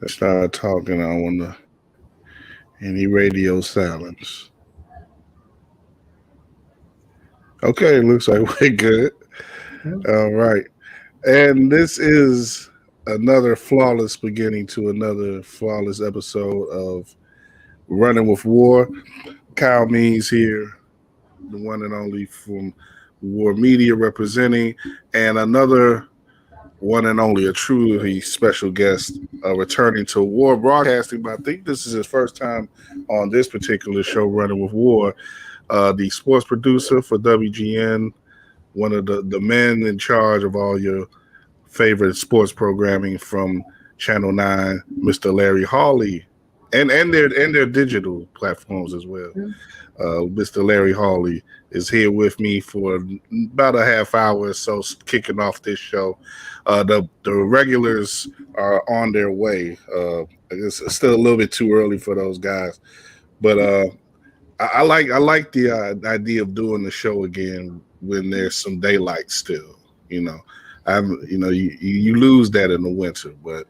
I started talking. I want to any radio silence. Okay, looks like we're good. All right. And this is another flawless beginning to another flawless episode of Running with WARR. Kyle Means here, the one and only from WARR Media representing, and another one and only, a truly special guest returning to WARR Broadcasting. But I think this is his first time on this particular show, Running with WARR. The sports producer for WGN, one of the men in charge of all your favorite sports programming from Channel 9, Mr. Larry Hawley, and their digital platforms as well. Mr. Larry Hawley is here with me for about a half hour or so, kicking off this show. The regulars are on their way. It's still a little bit too early for those guys, but I like the idea of doing the show again when there's some daylight still. You lose that in the winter, but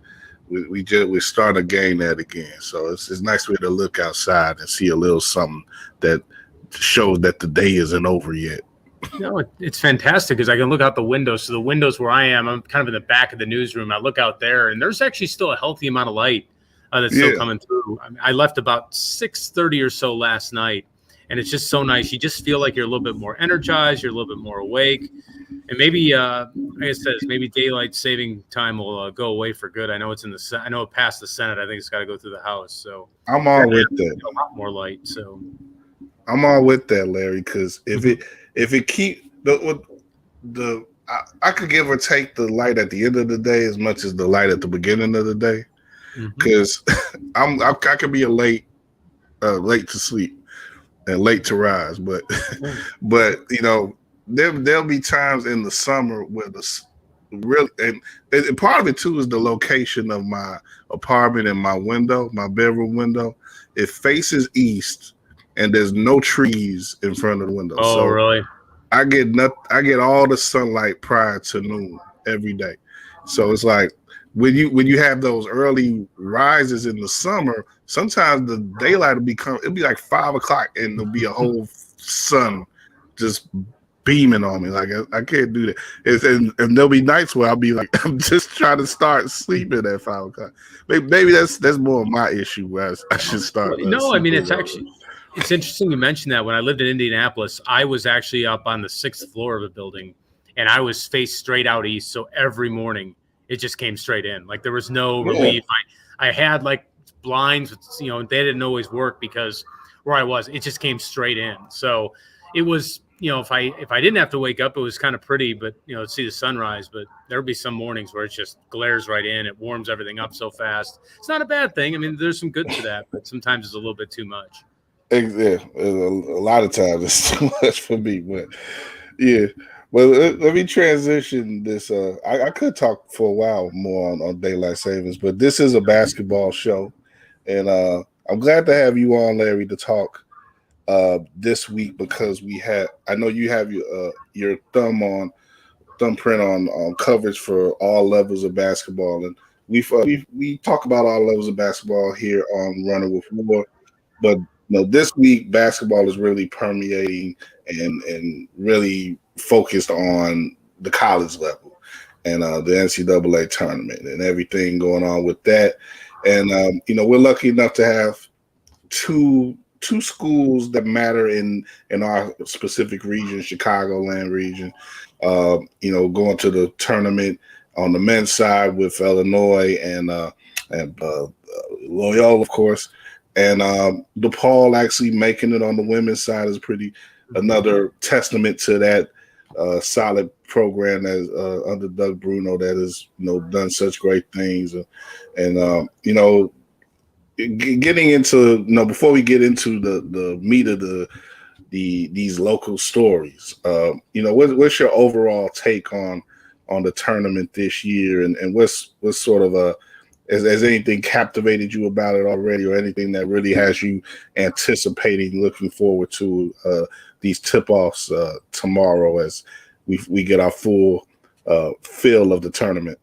we start to gain that again. So it's nice to be able to look outside and see a little something that shows that the day isn't over yet. No, it's fantastic because I can look out the window. So the windows where I am, I'm kind of in the back of the newsroom. I look out there, and there's actually still a healthy amount of light that's still coming through. I left about 6:30 or so last night, and it's just so nice. You just feel like you're a little bit more energized. You're a little bit more awake. And maybe, like I said, maybe daylight saving time will go away for good. I know it's I know it passed the Senate. I think it's got to go through the House. So I'm all with that. A lot more light. So I'm all with that, Larry. Because if it keep I could give or take the light at the end of the day as much as the light at the beginning of the day. Because I could be a late to sleep and late to rise, but there'll be times in the summer where and part of it too is the location of my apartment and my bedroom window. It faces east, and there's no trees in front of the window. Oh, so really? I get all the sunlight prior to noon every day. So it's like when you have those early rises in the summer, sometimes the daylight it'll be like 5 o'clock, and there'll be a whole sun just beaming on me. Like I can't do that. And there'll be nights where I'll be like, I'm just trying to start sleeping at 5 o'clock. Maybe that's more of my issue where I should start. No, I mean it's interesting you mentioned that. When I lived in Indianapolis, I was actually up on the 6th floor of a building, and I was faced straight out east. So every morning it just came straight in. Like there was no relief. I had like blinds, they didn't always work because where I was, it just came straight in. So it was, if I didn't have to wake up, it was kind of pretty, but to see the sunrise. But there'll be some mornings where it just glares right in. It warms everything up so fast. It's not a bad thing. I mean, there's some good to that, but sometimes it's a little bit too much. Yeah, a lot of times it's too much for me, but yeah. Well, let me transition this. I could talk for a while more on daylight savings, but this is a basketball show, and I'm glad to have you on, Larry, to talk this week because I know you have your thumbprint on coverage for all levels of basketball, and we talk about all levels of basketball here on Running with WARR, but this week basketball is really permeating and really focused on the college level and the NCAA tournament and everything going on with that. And we're lucky enough to have two schools that matter in our specific region, Chicagoland region, going to the tournament on the men's side with Illinois and Loyola, of course. And DePaul actually making it on the women's side is another testament to that solid program that's under Doug Bruno that has done such great things. And getting into before we get into the meat of these local stories, what's your overall take on the tournament this year, and what's sort of has anything captivated you about it already, or anything that really has you anticipating, looking forward to these tip-offs tomorrow as we get our full feel of the tournament.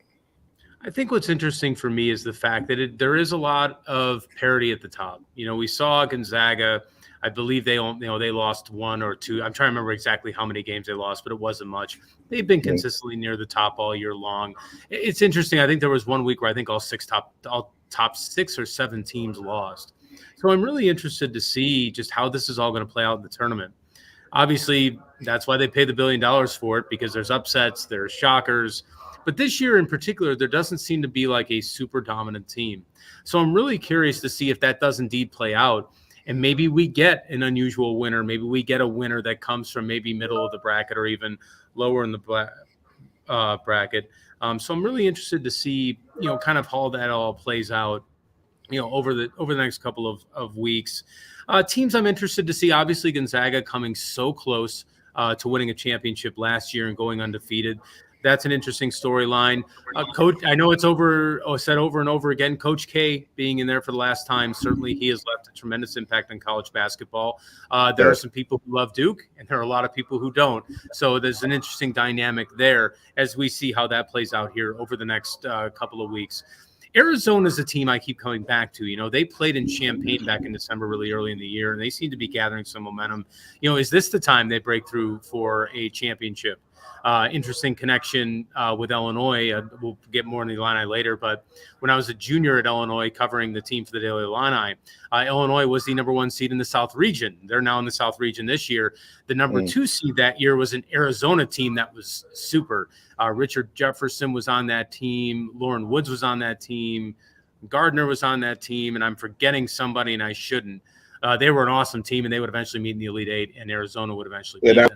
I think what's interesting for me is the fact that there is a lot of parity at the top. We saw Gonzaga. I believe they lost one or two. I'm trying to remember exactly how many games they lost, but it wasn't much. They've been consistently near the top all year long. It's interesting. I think there was one week where I think all top 6 or 7 teams lost. So I'm really interested to see just how this is all going to play out in the tournament. Obviously, that's why they pay the $1 billion for it, because there's upsets, there's shockers. But this year in particular, there doesn't seem to be like a super dominant team. So I'm really curious to see if that does indeed play out. And maybe we get an unusual winner. Maybe we get a winner that comes from maybe middle of the bracket or even lower in the bracket. So I'm really interested to see, kind of how that all plays out, over the next couple of weeks. Teams I'm interested to see, obviously Gonzaga coming so close to winning a championship last year and going undefeated. That's an interesting storyline. Coach, I know it's said over and over again, Coach K being in there for the last time, certainly he has left a tremendous impact on college basketball. There are some people who love Duke, and there are a lot of people who don't. So there's an interesting dynamic there as we see how that plays out here over the next couple of weeks. Arizona is a team I keep coming back to. They played in Champaign back in December, really early in the year, and they seem to be gathering some momentum. Is this the time they break through for a championship? Interesting connection with Illinois. We'll get more in the Illini later, but when I was a junior at Illinois covering the team for the Daily Illini, Illinois was the number 1 seed in the South region. They're now in the South region this year. The number 2 seed that year was an Arizona team that was super. Richard Jefferson was on that team. Lauren Woods was on that team. Gardner was on that team, and I'm forgetting somebody, and I shouldn't. They were an awesome team, and they would eventually meet in the Elite Eight, and Arizona would eventually beat them.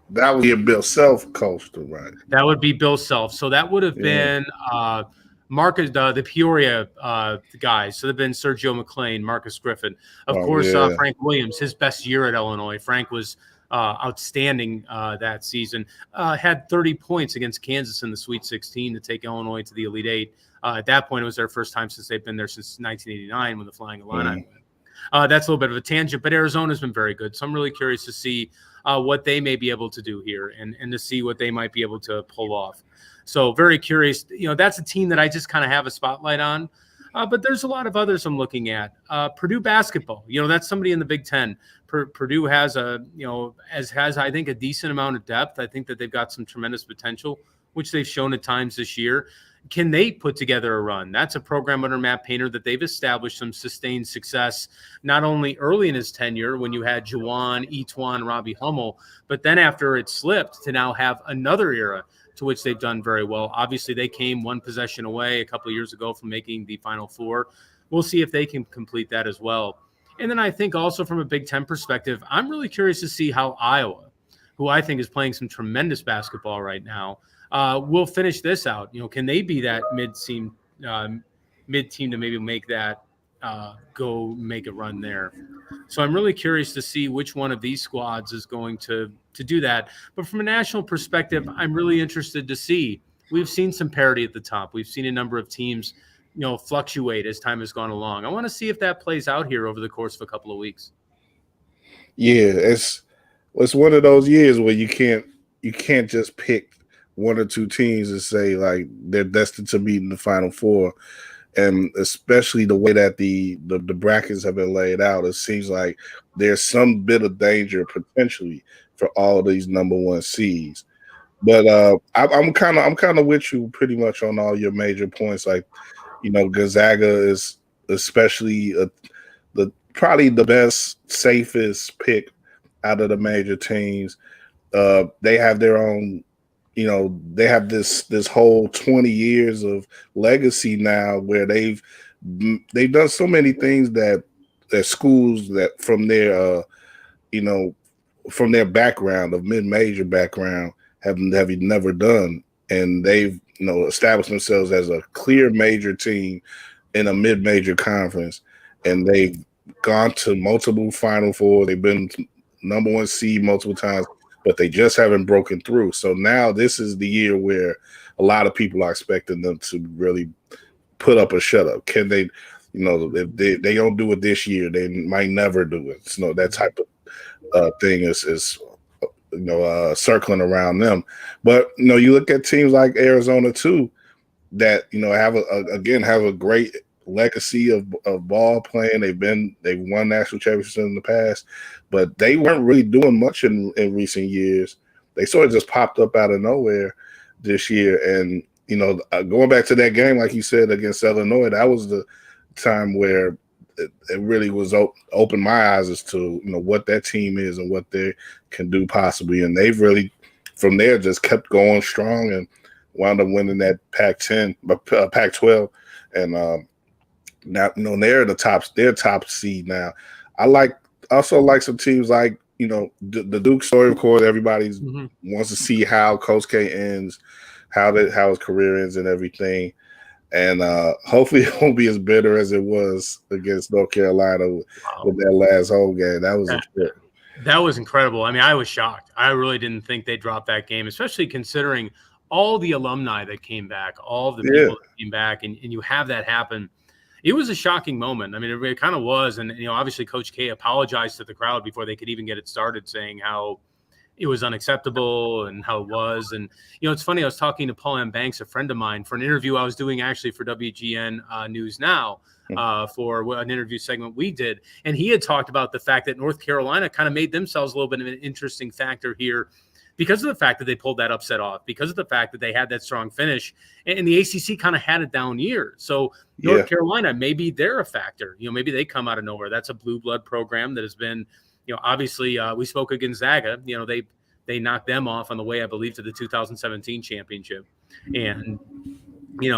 That would be Bill Self coached, right? That would be Bill Self. So that would have been Marcus, the Peoria guys. So they've been Sergio McLean, Marcus Griffin, of course, Frank Williams. His best year at Illinois. Frank was outstanding that season. Had 30 points against Kansas in the Sweet 16 to take Illinois to the Elite Eight. At that point, it was their first time since they've been there since 1989 when the Flying Illini went. That's a little bit of a tangent, but Arizona's been very good. So I'm really curious to see what they may be able to do here and to see what they might be able to pull off. So very curious. That's a team that I just kind of have a spotlight on. But there's a lot of others I'm looking at. Purdue basketball, that's somebody in the Big Ten. Purdue has I think a decent amount of depth. I think that they've got some tremendous potential, which they've shown at times this year. Can they put together a run? That's a program under Matt Painter that they've established some sustained success, not only early in his tenure when you had Juwan, Etuan, Robbie Hummel, but then after it slipped to now have another era to which they've done very well. Obviously, they came one possession away a couple of years ago from making the Final Four. We'll see if they can complete that as well. And then I think also from a Big Ten perspective, I'm really curious to see how Iowa, who I think is playing some tremendous basketball right now, will finish this out. Can they be that mid team to maybe make that go make a run there? So I'm really curious to see which one of these squads is going to do that. But from a national perspective, I'm really interested to see. We've seen some parity at the top. We've seen a number of teams, fluctuate as time has gone along. I want to see if that plays out here over the course of a couple of weeks. Yeah, it's one of those years where you can't just pick one or two teams and say like they're destined to meet in the Final Four. And especially the way that the brackets have been laid out, it seems like there's some bit of danger potentially for all of these number 1 seeds. But I'm kind of with you pretty much on all your major points. Like, Gonzaga is especially probably the best, safest pick out of the major teams. They have their own. They have this whole 20 years of legacy now where they've done so many things that schools that from their from their background of mid-major background have never done, and they've established themselves as a clear major team in a mid-major conference, and they've gone to multiple Final Four. They've been number 1 seed multiple times, but they just haven't broken through. So now this is the year where a lot of people are expecting them to really put up a shut up. Can they, if they don't do it this year, they might never do it. So that type of thing is circling around them. But you look at teams like Arizona too, that have a great legacy of ball playing. They've won national championships in the past, but they weren't really doing much in recent years. They sort of just popped up out of nowhere this year. And going back to that game, like you said, against Illinois, that was the time where it really was opened my eyes as to what that team is and what they can do possibly. And they've really from there just kept going strong and wound up winning that Pac-12, and now they're their top seed now. I also like some teams like the Duke story. Of course, everybody wants to see how Coach K ends, how his career ends, and everything. And hopefully it won't be as bitter as it was against North Carolina with that last home game. That was incredible. I mean, I was shocked. I really didn't think they dropped that game, especially considering all the alumni that came back, all the people that came back, and you have that happen. It was a shocking moment. I mean, it kind of was. And, obviously Coach K apologized to the crowd before they could even get it started, saying how it was unacceptable and how it was. And, it's funny. I was talking to Paul M. Banks, a friend of mine, for an interview I was doing actually for WGN News Now for an interview segment we did. And he had talked about the fact that North Carolina kind of made themselves a little bit of an interesting factor here because of the fact that they pulled that upset off, because of the fact that they had that strong finish, and the ACC kind of had a down year. So North Carolina, maybe they're a factor. Maybe they come out of nowhere. That's a blue blood program that has been, obviously we spoke of Gonzaga. They knocked them off on the way, I believe, to the 2017 championship. And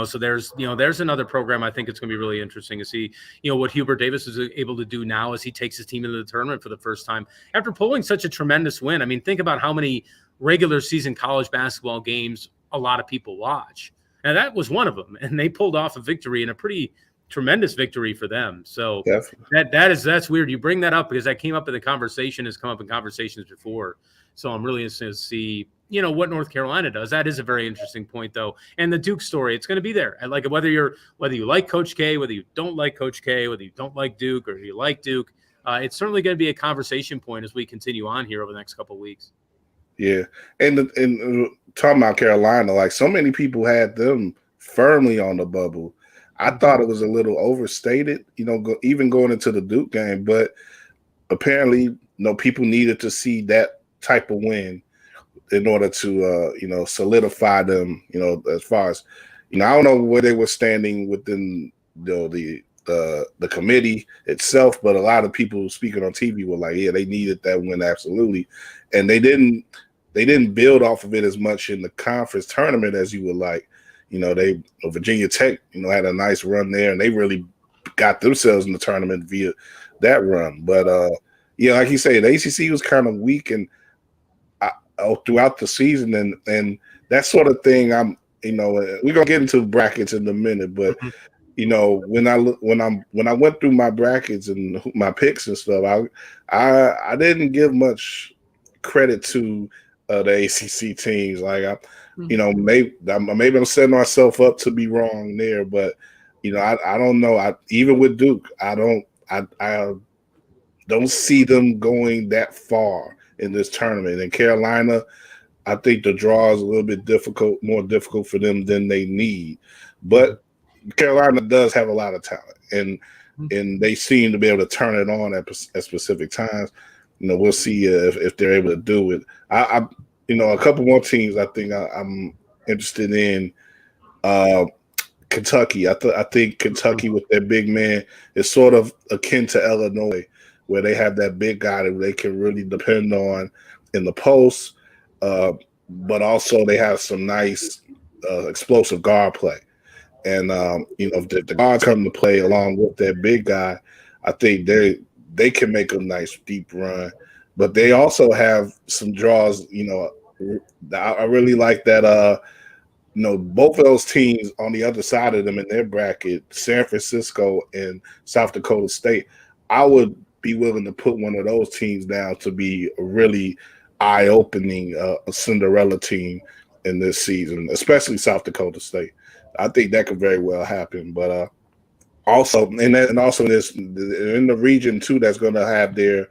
so there's another program. I think it's going to be really interesting to see, what Hubert Davis is able to do now as he takes his team into the tournament for the first time after pulling such a tremendous win. I mean, think about how many regular season college basketball games a lot of people watch. And that was one of them. And they pulled off a victory, and a pretty tremendous victory for them. So that's weird. You bring that up because that came up in the conversation, has come up in conversations before. So I'm really interested to see, what North Carolina does. That is a very interesting point, though. And the Duke story, it's going to be there. And like whether you like Coach K, whether you don't like Coach K, whether you don't like Duke or you like Duke, it's certainly going to be a conversation point as we continue on here over the next couple of weeks. Yeah, and talking about Carolina, like so many people had them firmly on the bubble. I thought it was a little overstated, even going into the Duke game. But apparently, people needed to see that type of win in order to, solidify them. As far as I don't know where they were standing within the committee itself, but a lot of people speaking on TV were like, yeah, they needed that win absolutely, and they didn't build off of it as much in the conference tournament as you would like. Virginia Tech, had a nice run there, and they really got themselves in the tournament via that run. But like you say, the ACC was kind of weak and throughout the season, and that sort of thing. We're gonna get into brackets in a minute, but when I went through my brackets and my picks and stuff, I didn't give much credit to the ACC teams. Like maybe I'm setting myself up to be wrong there, but I don't know. Even with Duke, I don't see them going that far in this tournament. And Carolina, I think the draw is a little bit more difficult for them than they need. But Carolina does have a lot of talent, and they seem to be able to turn it on at specific times. We'll see if they're able to do it. A couple more teams I think I'm interested in. Kentucky. I think Kentucky with their big man is sort of akin to Illinois, where they have that big guy that they can really depend on in the post, but also they have some nice explosive guard play. And if the guards come to play along with that big guy, I think they can make a nice deep run. But they also have some draws. I really like that. Both of those teams on the other side of them in their bracket, San Francisco and South Dakota State. I would be willing to put one of those teams down to be a really eye-opening Cinderella team in this season, especially South Dakota State. I think that could very well happen. But also, and also this in the region too, that's going to have their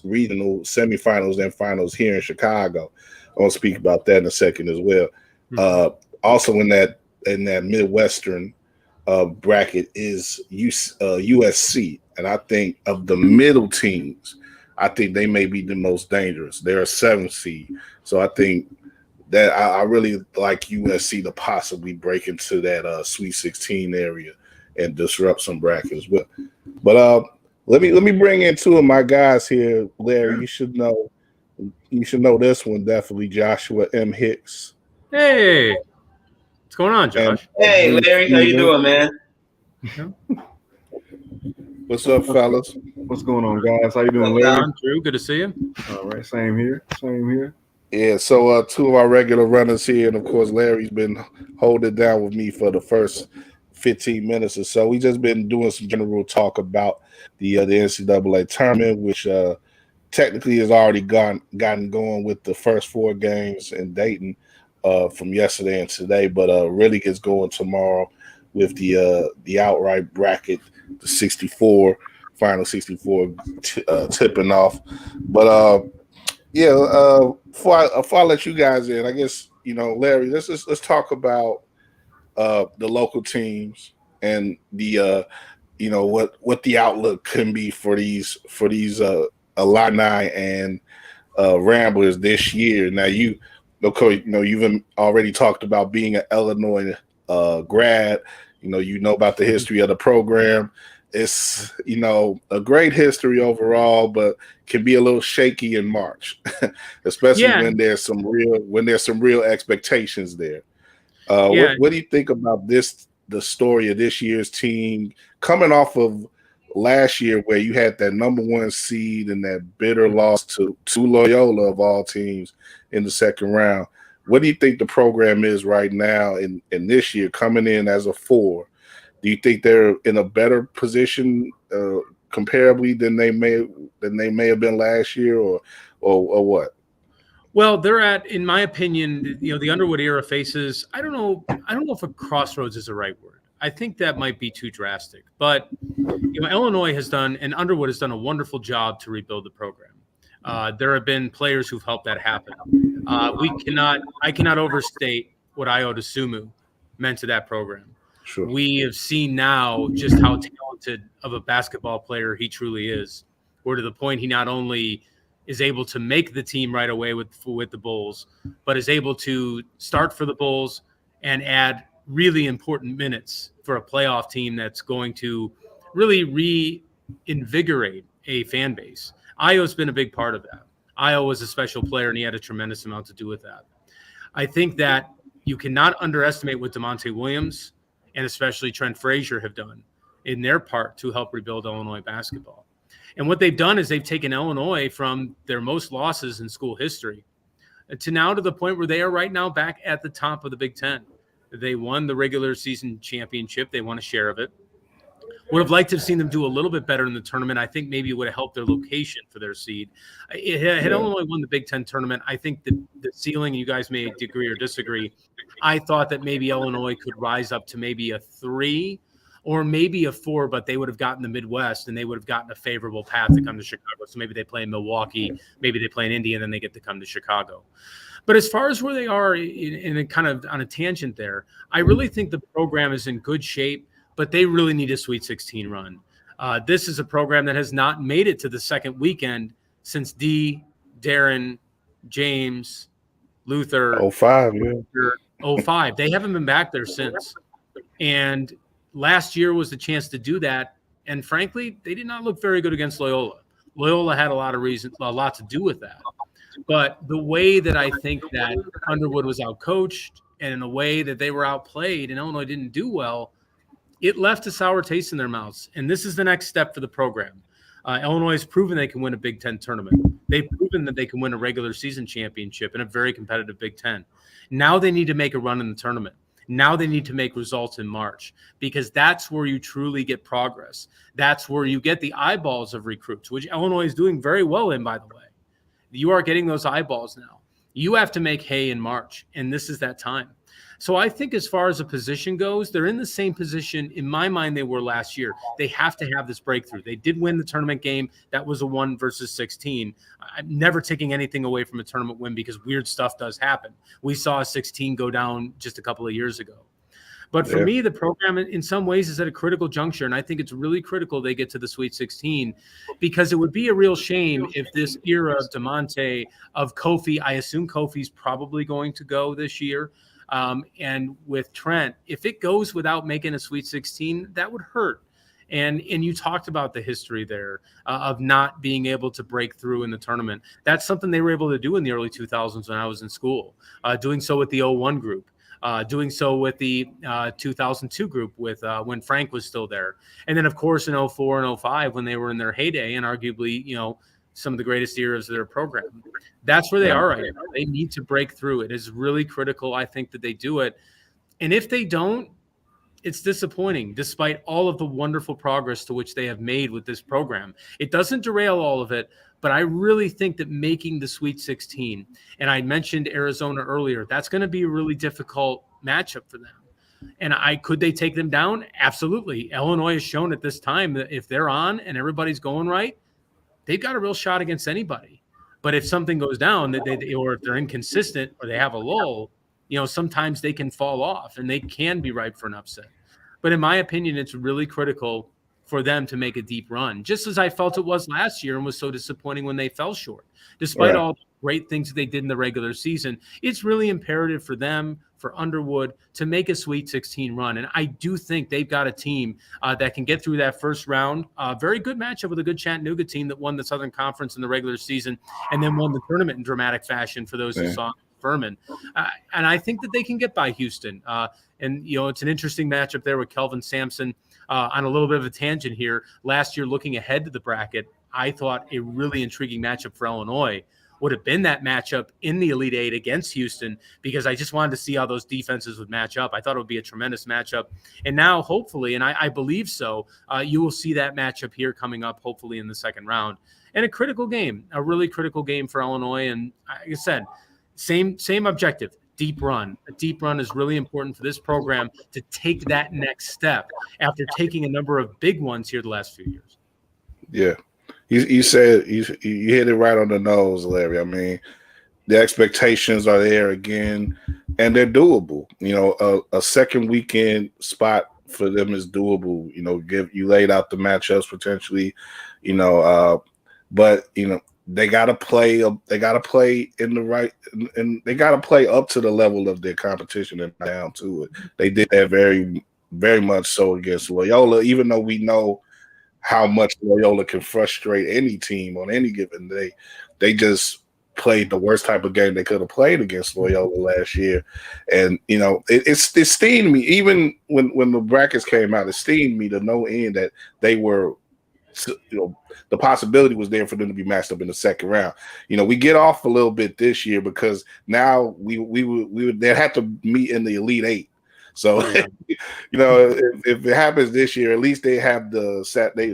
regional semifinals and finals here in Chicago. I want to speak about that in a second as well. Also in that Midwestern bracket is USC, and I think of the middle teams, I think they may be the most dangerous. They're a 7th seed, so I think that I really like USC to possibly break into that Sweet 16 area and disrupt some brackets as well. But let me bring in two of my guys here, Larry. You should know this one definitely. Joshua M. Hicks. Hey, what's going on, Josh? Hey, Larry, how you doing, man? What's up, fellas? What's going on, guys? How you doing, Larry? Drew, good to see you. All right, same here. Yeah, so two of our regular runners here, and of course Larry's been holding it down with me for the first 15 minutes or so. We just been doing some general talk about the NCAA tournament, which technically has already gotten going with the first 4 games in Dayton from yesterday and today, but really gets going tomorrow with the outright bracket, the 64 final 64 tipping off. But before I let you guys in, I guess Larry, let's talk about the local teams and the what the outlook can be for these Illini and Ramblers this year. Now you've already talked about being an Illinois grad. You know about the history of the program. It's a great history overall, but can be a little shaky in March, especially when there's some real expectations there. What do you think about the story of this year's team coming off of last year, where you had that number 1 seed and that bitter loss to Loyola of all teams in the second round? What do you think the program is right now in this year, coming in as a 4? Do you think they're in a better position comparably than they may have been last year, or what? Well, they're at, in my opinion, the Underwood era faces, I don't know if a crossroads is the right word. I think that might be too drastic. But Illinois has done, and Underwood has done, a wonderful job to rebuild the program. There have been players who've helped that happen. I cannot overstate what Ayo Dosunmu meant to that program. Sure. We have seen now just how talented of a basketball player he truly is, where to the point he not only is able to make the team right away with the Bulls, but is able to start for the Bulls and add really important minutes for a playoff team that's going to really reinvigorate a fan base. Ayo's been a big part of that. Ayo was a special player, and he had a tremendous amount to do with that. I think that you cannot underestimate what DeMonte Williams and especially Trent Frazier have done in their part to help rebuild Illinois basketball. And what they've done is they've taken Illinois from their most losses in school history to now to the point where they are right now back at the top of the Big Ten. They won the regular season championship. They won a share of it. Would have liked to have seen them do a little bit better in the tournament. I think maybe it would have helped their location for their seed. Had Illinois won the Big Ten tournament, I think the ceiling, you guys may agree or disagree, I thought that maybe Illinois could rise up to maybe a 3 or maybe a 4, but they would have gotten the Midwest and they would have gotten a favorable path to come to Chicago. So maybe they play in Milwaukee, maybe they play in Indy, and then they get to come to Chicago. But as far as where they are in a kind of on a tangent there, I really think the program is in good shape, but they really need a Sweet 16 run. This is a program that has not made it to the second weekend since Darren, James, Luther. 05, yeah. 05. They haven't been back there since. And last year was the chance to do that. And frankly, they did not look very good against Loyola. Loyola had a lot to do with that. But the way that I think that Underwood was outcoached and in a way that they were outplayed and Illinois didn't do well, it left a sour taste in their mouths. And this is the next step for the program. Illinois has proven they can win a Big Ten tournament. They've proven that they can win a regular season championship in a very competitive Big Ten. Now they need to make a run in the tournament. Now they need to make results in March, because that's where you truly get progress. That's where you get the eyeballs of recruits, which Illinois is doing very well in, by the way. You are getting those eyeballs now. You have to make hay in March, and this is that time. So I think as far as a position goes, they're in the same position in my mind they were last year. They have to have this breakthrough. They did win the tournament game. That was a 1 versus 16. I'm never taking anything away from a tournament win because weird stuff does happen. We saw a 16 go down just a couple of years ago. But for me, the program in some ways is at a critical juncture, and I think it's really critical they get to the Sweet 16 because it would be a real shame if this era of DeMonte, of Kofi, I assume Kofi's probably going to go this year, and with Trent, if it goes without making a Sweet 16, that would hurt. And you talked about the history there of not being able to break through in the tournament. That's something they were able to do in the early 2000s when I was in school, doing so with the 01 group. Doing so with the 2002 group with when Frank was still there. And then, of course, in 04 and 05 when they were in their heyday and arguably, some of the greatest eras of their program. That's where they are right now. They need to break through. It is really critical, I think, that they do it. And if they don't, it's disappointing, despite all of the wonderful progress to which they have made with this program. It doesn't derail all of it, but I really think that making the Sweet 16, and I mentioned Arizona earlier, that's going to be a really difficult matchup for them. And could they take them down? Absolutely. Illinois has shown at this time that if they're on and everybody's going right, they've got a real shot against anybody. But if something goes down, or if they're inconsistent or they have a lull, sometimes they can fall off and they can be ripe for an upset. But in my opinion, it's really critical for them to make a deep run, just as I felt it was last year and was so disappointing when they fell short. Despite all the great things that they did in the regular season, it's really imperative for them, for Underwood, to make a Sweet 16 run. And I do think they've got a team that can get through that first round. Very good matchup with a good Chattanooga team that won the Southern Conference in the regular season and then won the tournament in dramatic fashion for those who saw Furman. And I think that they can get by Houston. And, it's an interesting matchup there with Kelvin Sampson. On a little bit of a tangent here, last year, looking ahead to the bracket, I thought a really intriguing matchup for Illinois would have been that matchup in the Elite Eight against Houston, because I just wanted to see how those defenses would match up. I thought it would be a tremendous matchup. And now, hopefully, and I believe so, you will see that matchup here coming up, hopefully, in the second round. And a critical game, a really critical game for Illinois. And like I said, same objective. Deep run. A deep run is really important for this program to take that next step after taking a number of big ones here the last few years. Yeah. You said you hit it right on the nose, Larry. I mean, the expectations are there again, and they're doable. A second weekend spot for them is doable. You laid out the matchups potentially, but they gotta play. They gotta play in the right, and they gotta play up to the level of their competition and down to it. They did that very, very much so against Loyola, even though we know how much Loyola can frustrate any team on any given day. They just played the worst type of game they could have played against Loyola last year. And, it steamed me. Even when the brackets came out, it steamed me to no end that they were, the possibility was there for them to be matched up in the second round. We get off a little bit this year because now we would they'd have to meet in the Elite Eight. So, if it happens this year, at least they have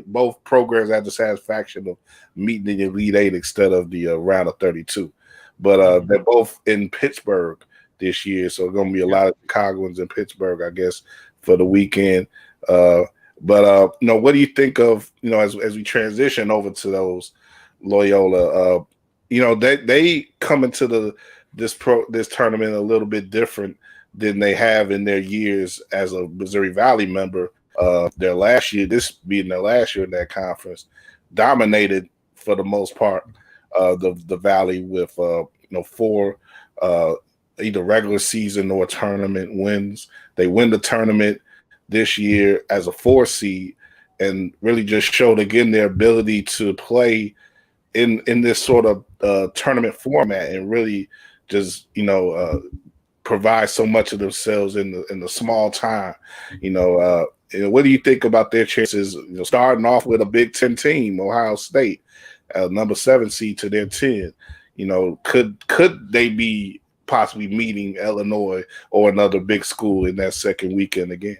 both programs have the satisfaction of meeting the Elite Eight instead of the round of 32. But they're both in Pittsburgh this year, so going to be a lot of Chicagoans in Pittsburgh, I guess, for the weekend. But what do you think of as we transition over to those Loyola? They come into this tournament a little bit different than they have in their years as a Missouri Valley member. Their last year, this being their last year in that conference, dominated for the most part the Valley with 4 either regular season or tournament wins. They win the tournament this year as a 4 seed and really just showed again their ability to play in this sort of tournament format and really just provide so much of themselves in the small time. What do you think about their chances? Starting off with a Big Ten team, Ohio State, number 7 seed to their 10. Could they be possibly meeting Illinois or another big school in that second weekend again?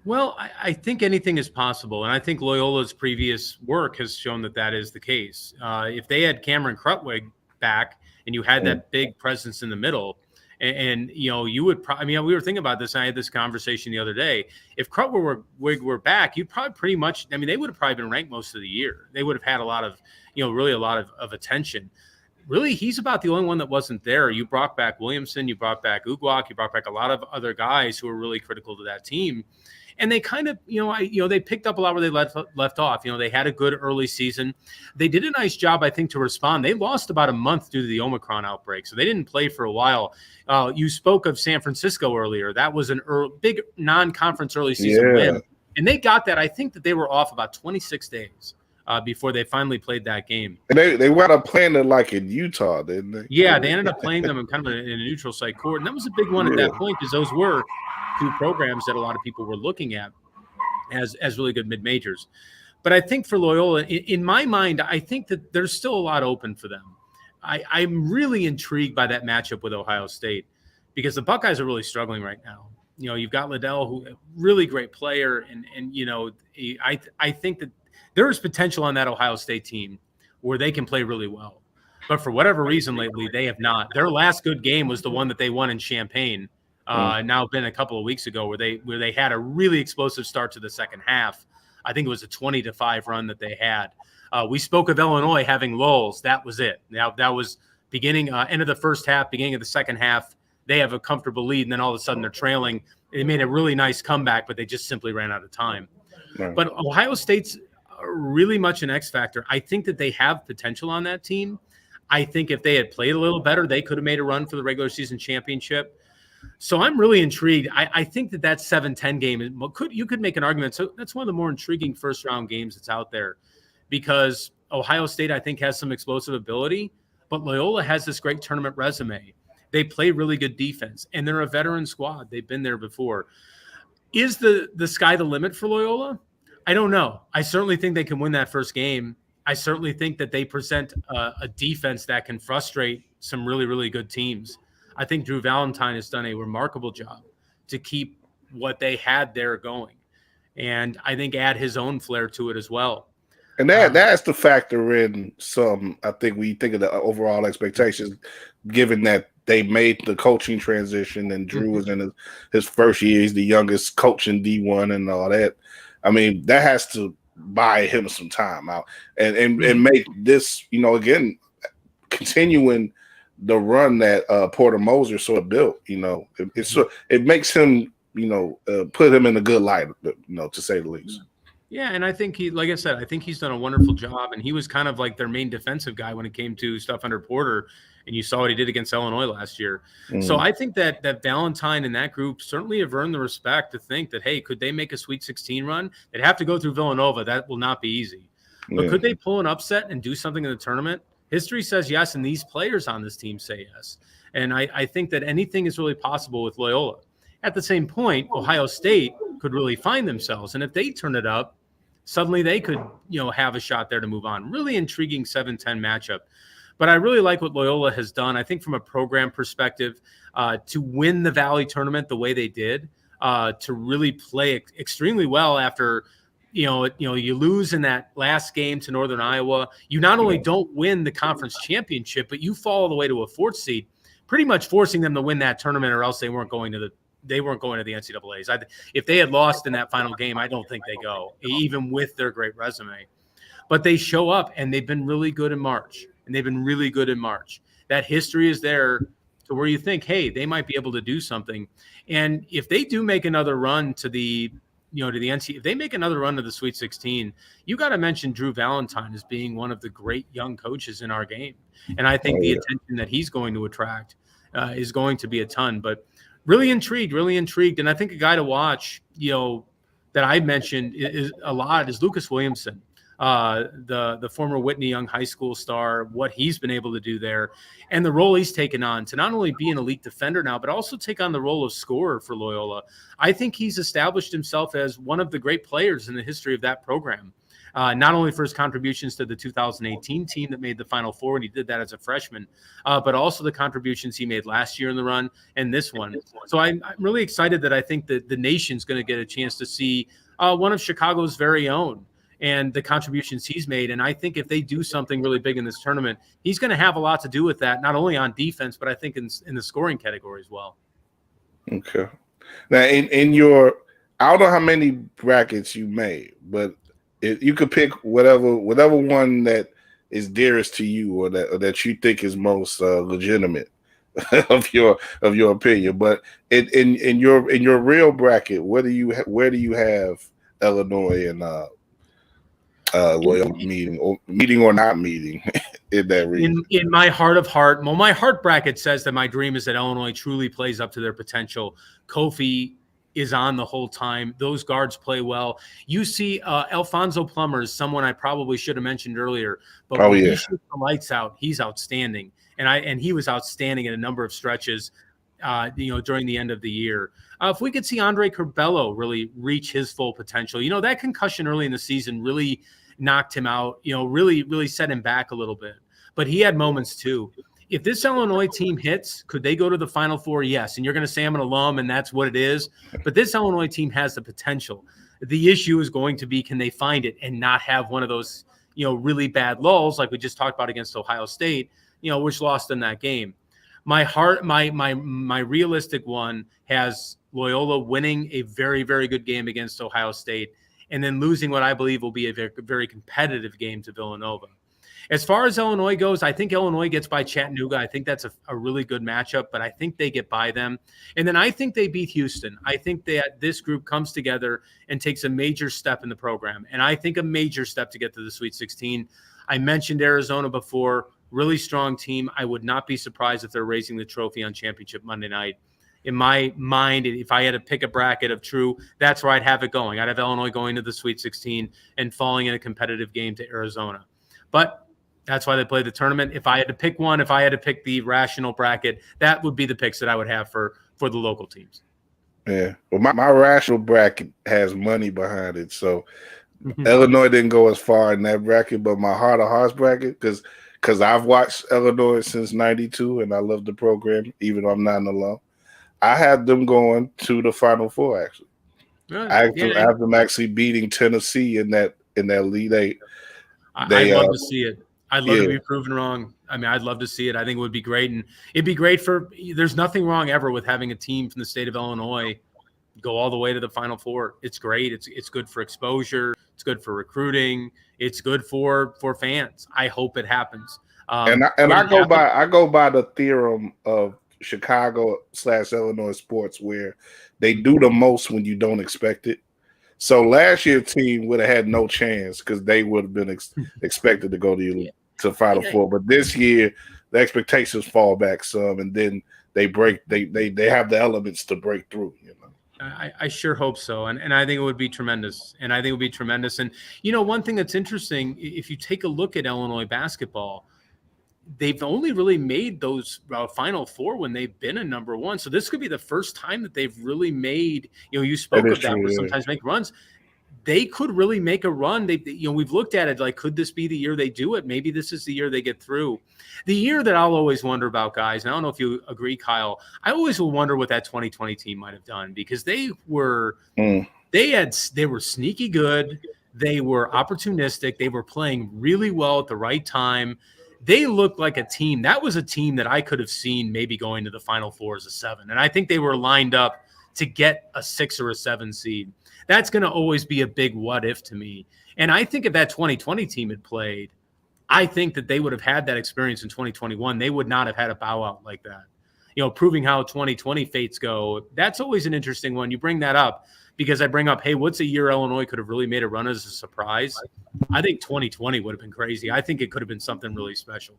Well, I think anything is possible, and I think Loyola's previous work has shown that is the case. If they had Cameron Krutwig back and you had that big presence in the middle, And you would probably, we were thinking about this. And I had this conversation the other day. If Krutwig were back, you'd probably pretty much, they would have probably been ranked most of the year. They would have had a lot of, really a lot of attention. Really, he's about the only one that wasn't there. You brought back Williamson, you brought back Ugwak, you brought back a lot of other guys who were really critical to that team. And they kind of, they picked up a lot where they left off. They had a good early season. They did a nice job, I think, to respond. They lost about a month due to the Omicron outbreak, so they didn't play for a while. You spoke of San Francisco earlier. That was an big non-conference early season win. And they got that. I think that they were off about 26 days before they finally played that game. And they wound up playing it like in Utah, didn't they? Yeah, they ended up playing them in kind of in a neutral site court. And that was a big one at that point because those were two programs that a lot of people were looking at as really good mid-majors. But I think for Loyola, in my mind, I think that there's still a lot open for them. I'm really intrigued by that matchup with Ohio State because the Buckeyes are really struggling right now. You've got Liddell, who a really great player, and I think that there is potential on that Ohio State team where they can play really well. But for whatever reason lately, they have not. Their last good game was the one that they won in Champaign. Now been a couple of weeks ago where they had a really explosive start to the second half. I think it was a 20-5 run that they had. We spoke of Illinois having lulls. That was it. Now that was beginning, end of the first half, beginning of the second half. They have a comfortable lead, and then all of a sudden they're trailing. They made a really nice comeback, but they just simply ran out of time. Right. But Ohio State's really much an X factor. I think that they have potential on that team. I think if they had played a little better, they could have made a run for the regular season championship. So I'm really intrigued. I think that 7-10 game you could make an argument. So that's one of the more intriguing first round games that's out there because Ohio State, I think, has some explosive ability, but Loyola has this great tournament resume. They play really good defense, and they're a veteran squad. They've been there before. Is the sky the limit for Loyola? I don't know. I certainly think they can win that first game. I certainly think that they present a defense that can frustrate some really, really good teams. I think Drew Valentine has done a remarkable job to keep what they had there going. And I think add his own flair to it as well. And that's to factor in some, I think we think of the overall expectations, given that they made the coaching transition and Drew was in his first year. He's the youngest coach in D1 and all that. I mean, that has to buy him some time out and make this, again, continuing the run that Porter Moser sort of built, it makes him, put him in a good light, to say the least. Yeah, and I think like I said, I think he's done a wonderful job, and he was kind of like their main defensive guy when it came to stuff under Porter, and you saw what he did against Illinois last year. So I think that Valentine and that group certainly have earned the respect to think that, hey, could they make a Sweet 16 run? They'd have to go through Villanova. That will not be easy. But could they pull an upset and do something in the tournament? History says yes, and these players on this team say yes. And I think that anything is really possible with Loyola. At the same point, Ohio State could really find themselves. And if they turn it up, suddenly they could, have a shot there to move on. Really intriguing 7-10 matchup. But I really like what Loyola has done. I think from a program perspective, to win the Valley tournament the way they did, to really play extremely well after – you lose in that last game to Northern Iowa. You not only don't win the conference championship, but you fall all the way to a 4th seed, pretty much forcing them to win that tournament, or else they weren't going to the NCAAs. If they had lost in that final game, I don't think they go, even with their great resume. But they show up, and they've been really good in March. That history is there to where you think, hey, they might be able to do something. And if they do make another run to the NCAA, if they make another run to the Sweet 16, you got to mention Drew Valentine as being one of the great young coaches in our game. And I think the attention that he's going to attract is going to be a ton. But really intrigued. And I think a guy to watch, that I mentioned is Lucas Williamson, the former Whitney Young High School star, what he's been able to do there, and the role he's taken on to not only be an elite defender now, but also take on the role of scorer for Loyola. I think he's established himself as one of the great players in the history of that program, not only for his contributions to the 2018 team that made the Final Four, and he did that as a freshman, but also the contributions he made last year in the run and this one. So I'm really excited that I think that the nation's going to get a chance to see one of Chicago's very own, and the contributions he's made. And I think if they do something really big in this tournament, he's going to have a lot to do with that, not only on defense, but I think in the scoring category as well. Okay. Now, in your, I don't know how many brackets you made, but you could pick whatever one that is dearest to you, or that you think is most legitimate of your opinion. But in your real bracket, where do you have Illinois and Loyola meeting or not meeting in that region? In my heart of heart, well, my heart bracket says that my dream is that Illinois truly plays up to their potential. Kofi is on the whole time. Those guards play well. You see, Alfonso Plummer is someone I probably should have mentioned earlier, but when he shoots the lights out, he's outstanding, and he was outstanding in a number of stretches, during the end of the year. If we could see Andre Curbelo really reach his full potential, that concussion early in the season really knocked him out, really set him back a little bit. But he had moments too. If this Illinois team hits, could they go to the Final Four? Yes. And you're going to say I'm an alum, and that's what it is. But this Illinois team has the potential. The issue is going to be, can they find it and not have one of those, really bad lulls like we just talked about against Ohio State, which lost in that game. My realistic one has Loyola winning a very, very good game against Ohio State and then losing what I believe will be a very, very competitive game to Villanova. As far as Illinois goes, I think Illinois gets by Chattanooga. I think that's a really good matchup, but I think they get by them. And then I think they beat Houston. I think that this group comes together and takes a major step in the program. And I think a major step to get to the Sweet 16. I mentioned Arizona before, really strong team. I would not be surprised if they're raising the trophy on Championship Monday night. In my mind, if I had to pick a bracket of true, that's where I'd have it going. I'd have Illinois going to the Sweet 16 and falling in a competitive game to Arizona. But that's why they play the tournament. If I had to pick one, if I had to pick the rational bracket, that would be the picks that I would have for the local teams. Yeah. Well, my rational bracket has money behind it. So Illinois didn't go as far in that bracket, but my heart of hearts bracket, because I've watched Illinois since 92 and I love the program, even though I'm not an alum. I have them going to the Final Four, actually. Really? I have them actually beating Tennessee in that Elite Eight. I'd love to see it. I'd love to be proven wrong. I mean, I'd love to see it. I think it would be great. And it'd be great there's nothing wrong ever with having a team from the state of Illinois go all the way to the Final Four. It's great. It's good for exposure. It's good for recruiting. It's good for fans. I hope it happens. I go by the theorem of Chicago/Illinois sports, where they do the most when you don't expect it. So last year's team would have had no chance because they would have been expected to go to Final Four. But this year, the expectations fall back some, and then they break. They have the elements to break through. I sure hope so, and I think it would be tremendous. And one thing that's interesting, if you take a look at Illinois basketball, they've only really made those Final Four when they've been a number one. So this could be the first time that they've really made, you spoke of that, where sometimes make runs. They could really make a run. We've looked at it like, could this be the year they do it? Maybe this is the year they get through. The year that I'll always wonder about, guys, and I don't know if you agree, Kyle, I always will wonder what that 2020 team might have done, because they were sneaky good. They were opportunistic. They were playing really well at the right time. They looked like a team. That was a team that I could have seen maybe going to the Final Four as a 7. And I think they were lined up to get a 6 or a 7 seed. That's going to always be a big what if to me. And I think if that 2020 team had played, I think that they would have had that experience in 2021. They would not have had a bow out like that. Proving how 2020 fates go. That's always an interesting one. You bring that up because I bring up, hey, what's a year Illinois could have really made a run as a surprise? I think 2020 would have been crazy. I think it could have been something really special.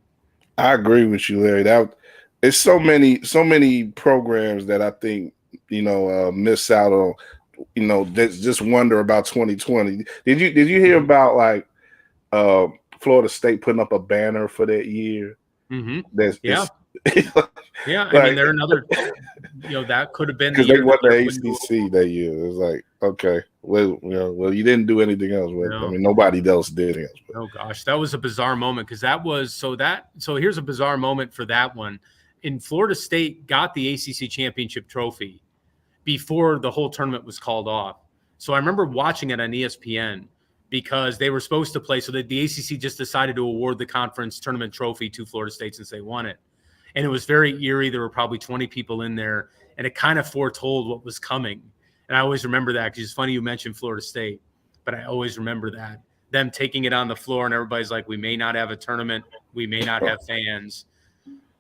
I agree with you, Larry. It's so many programs that I think, miss out on, just wonder about 2020. Did you hear about like Florida State putting up a banner for that year? Yeah. I mean, they're another, that could have been because they won the ACC that year. It was like, okay, well, you didn't do anything else. I mean, nobody else did it. Oh gosh, that was a bizarre moment because so here's a bizarre moment for that one. In Florida State got the ACC championship trophy before the whole tournament was called off. So I remember watching it on ESPN. because they were supposed to play. So that the ACC just decided to award the conference tournament trophy to Florida State since they won it. And it was very eerie. There were probably 20 people in there, and it kind of foretold what was coming. And I always remember that, because it's funny you mentioned Florida State, but I always remember that. Them taking it on the floor, and everybody's like, we may not have a tournament. We may not have fans.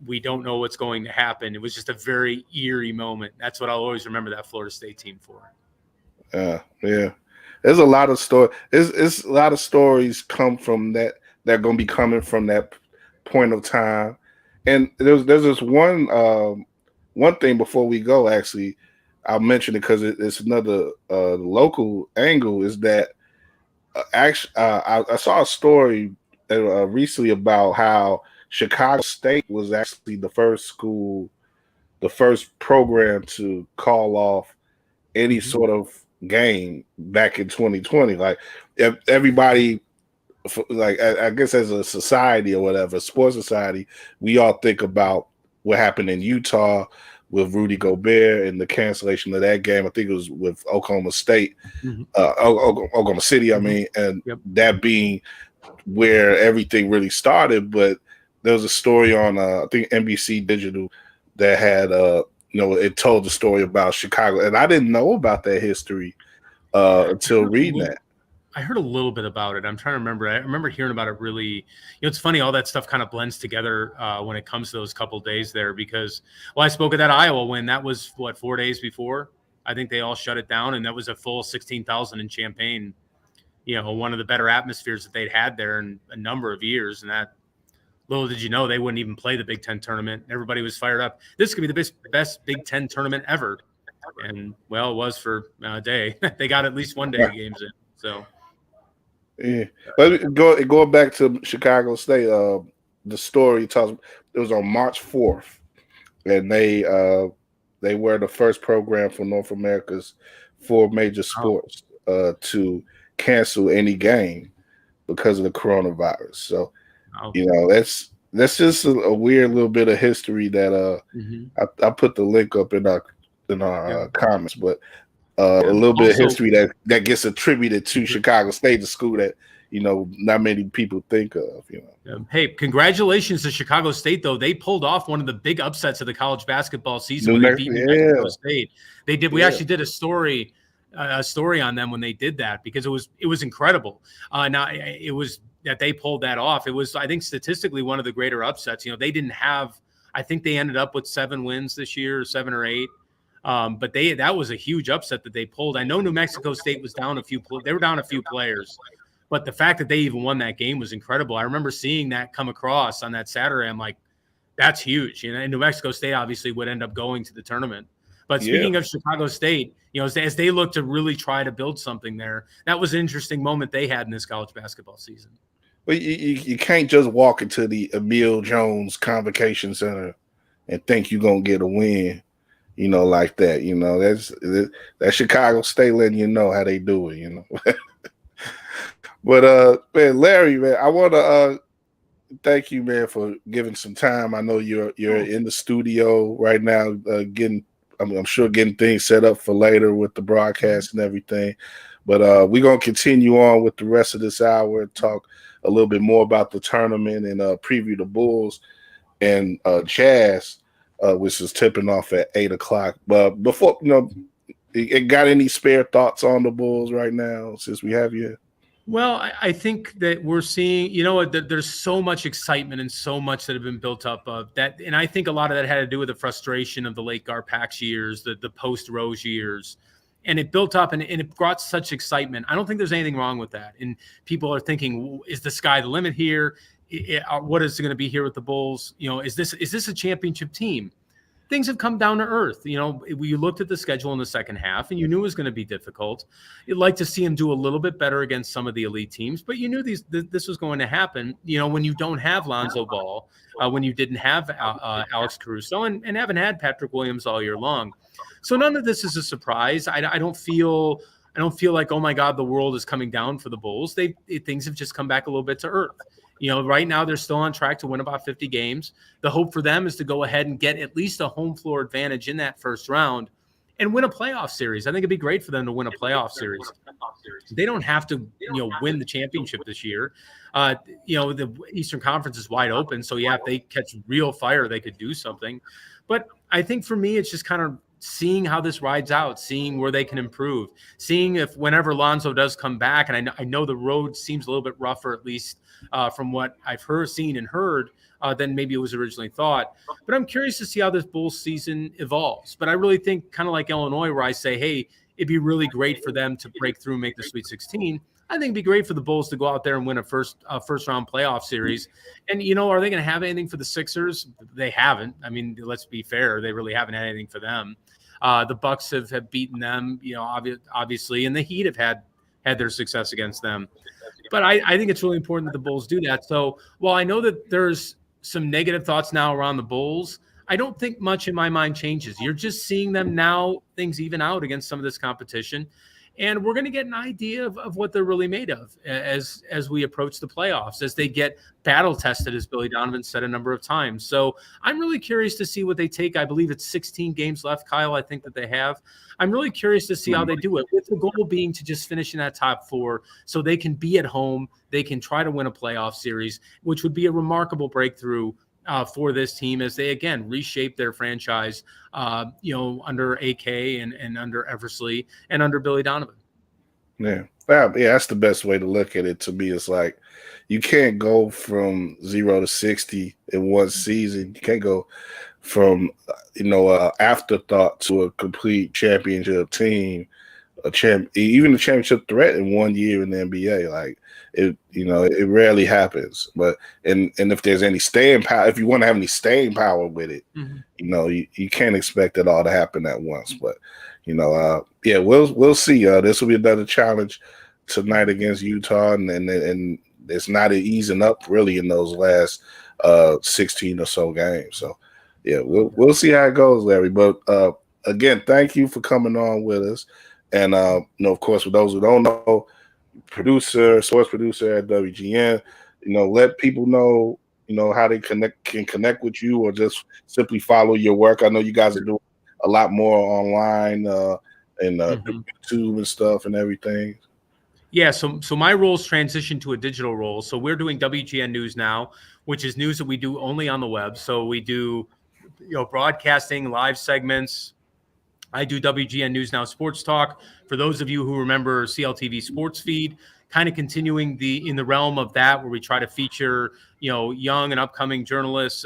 We don't know what's going to happen. It was just a very eerie moment. That's what I'll always remember that Florida State team for. Yeah. There's a lot of it's a lot of stories come from that are going to be coming from that point of time. And there's this one thing before we go. Actually, I'll mention it because it's another local angle. Is that I saw a story recently about how Chicago State was actually the first program to call off any sort of game back in 2020. Like, if everybody, like, I guess as a society or whatever, sports society, we all think about what happened in Utah with Rudy Gobert and the cancellation of that game. I think it was with Oklahoma State, Oklahoma City, I mean, and that being where everything really started. But there was a story on, I think, NBC Digital that had, it told the story about Chicago. And I didn't know about that history until reading that. I heard a little bit about it. I'm trying to remember. I remember hearing about it really. It's funny, all that stuff kind of blends together when it comes to those couple days there, because, I spoke of that Iowa win. That was, 4 days before? I think they all shut it down, and that was a full 16,000 in Champaign, one of the better atmospheres that they'd had there in a number of years. And that, little did you know, they wouldn't even play the Big Ten tournament. Everybody was fired up. This could be the best Big Ten tournament ever. And, it was for a day. They got at least 1 day of games in. So, yeah. But going back to Chicago State, the story tells it was on March 4th, and they were the first program for North America's 4 major sports to cancel any game because of the coronavirus. So, that's just a weird little bit of history that I put the link up in our comments, but a little bit of history that gets attributed to Chicago State, the school that not many people think of. Hey, congratulations to Chicago State, though. They pulled off one of the big upsets of the college basketball season when they beat New Mexico State. They did. We actually did a story on them when they did that, because it was incredible. Now it was that they pulled that off. It was, I think, statistically one of the greater upsets. They didn't have. I think they ended up with 7 wins this year, 7 or 8. But that was a huge upset that they pulled. I know New Mexico State was down they were down a few players, but the fact that they even won that game was incredible. I remember seeing that come across on that Saturday. I'm like, that's huge. And New Mexico State obviously would end up going to the tournament. But speaking of Chicago State, as they look to really try to build something there, that was an interesting moment they had in this college basketball season. But you can't just walk into the Emil Jones Convocation Center and think you're going to get a win. Like that, that's Chicago State letting you know how they do it, But man, Larry, man, I want to thank you, man, for giving some time. I know you're in the studio right now, I'm sure getting things set up for later with the broadcast and everything. But we're gonna continue on with the rest of this hour and talk a little bit more about the tournament and preview the Bulls and Jazz. Which is tipping off at 8:00. But before, it got any spare thoughts on the Bulls right now since we have you? Well, I think that we're seeing, that there's so much excitement and so much that have been built up of that. And I think a lot of that had to do with the frustration of the late Garpax years, the post-Rose years. And it built up and it brought such excitement. I don't think there's anything wrong with that. And people are thinking, is the sky the limit here? What is going to be here with the Bulls? Is this a championship team? Things have come down to earth. We looked at the schedule in the second half and you knew it was going to be difficult. You'd like to see them do a little bit better against some of the elite teams, but you knew this was going to happen. When you don't have Lonzo Ball, when you didn't have Alex Caruso and haven't had Patrick Williams all year long. So none of this is a surprise. I don't feel like, oh my God, the world is coming down for the Bulls. Things have just come back a little bit to earth. Right now they're still on track to win about 50 games. The hope for them is to go ahead and get at least a home floor advantage in that first round and win a playoff series. I think it'd be great for them to win a playoff series. They don't have to, win the championship this year. The Eastern Conference is wide open. So, yeah, if they catch real fire, they could do something. But I think for me, it's just kind of seeing how this rides out, seeing where they can improve, seeing if whenever Lonzo does come back, and I know the road seems a little bit rougher, at least from what I've seen and heard, than maybe it was originally thought. But I'm curious to see how this Bulls season evolves. But I really think kind of like Illinois, where I say, hey, it'd be really great for them to break through and make the Sweet 16. I think it'd be great for the Bulls to go out there and win a first round playoff series. And, are they going to have anything for the Sixers? They haven't. I mean, let's be fair. They really haven't had anything for them. The Bucks have beaten them, obviously, and the Heat have had their success against them. But I think it's really important that the Bulls do that. So while I know that there's some negative thoughts now around the Bulls, I don't think much in my mind changes. You're just seeing them now, things even out against some of this competition. And we're going to get an idea of what they're really made of as we approach the playoffs, as they get battle tested, as Billy Donovan said a number of times. So I'm really curious to see what they take. I believe it's 16 games left, Kyle, I think that they have. I'm really curious to see how they do it, with the goal being to just finish in that top four so they can be at home. They can try to win a playoff series, which would be a remarkable breakthrough for this team as they, again, reshape their franchise, under AK and under Eversley and under Billy Donovan. Yeah, that's the best way to look at it. To me, it's like you can't go from 0 to 60 in one season. You can't go from, afterthought to a complete championship team, even a championship threat in 1 year in the NBA. Like, it rarely happens. But and if there's any staying power, if you want to have any staying power with it, you can't expect it all to happen at once. But we'll see. This will be another challenge tonight against Utah, and it's not an easing up really in those last 16 or so games. So yeah, we'll see how it goes, Larry. But again, thank you for coming on with us. And of course, for those who don't know, sports producer at WGN, let people know, how they can connect with you, or just simply follow your work. I know you guys are doing a lot more online and YouTube and stuff and everything. Yeah, so my role's transitioned to a digital role. So we're doing WGN News now, which is news that we do only on the web. So we do, broadcasting, live segments. I do WGN News Now Sports Talk. For those of you who remember CLTV Sports Feed, kind of continuing in the realm of that, where we try to feature, young and upcoming journalists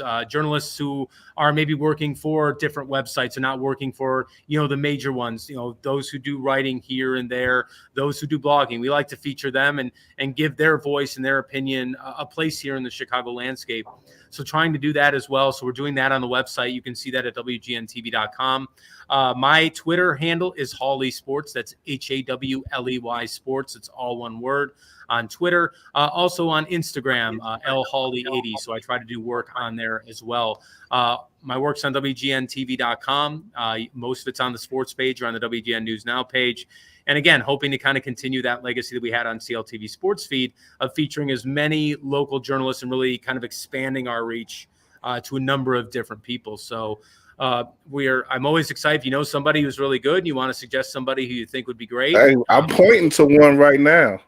who are maybe working for different websites and not working for, the major ones, those who do writing here and there, those who do blogging. We like to feature them and give their voice and their opinion a place here in the Chicago landscape. So trying to do that as well. So we're doing that on the website. You can see that at WGNTV.com. My Twitter handle is Hawley Sports. That's HAWLEY Sports. It's all one word on Twitter. Also on Instagram, LHawley80. So I try to do work on there as well. My work's on WGNTV.com. Most of it's on the sports page or on the WGN News Now page. And again, hoping to kind of continue that legacy that we had on CLTV Sports Feed of featuring as many local journalists and really kind of expanding our reach to a number of different people. So I'm always excited. If you know somebody who's really good and you want to suggest somebody who you think would be great. Hey, I'm pointing to one right now.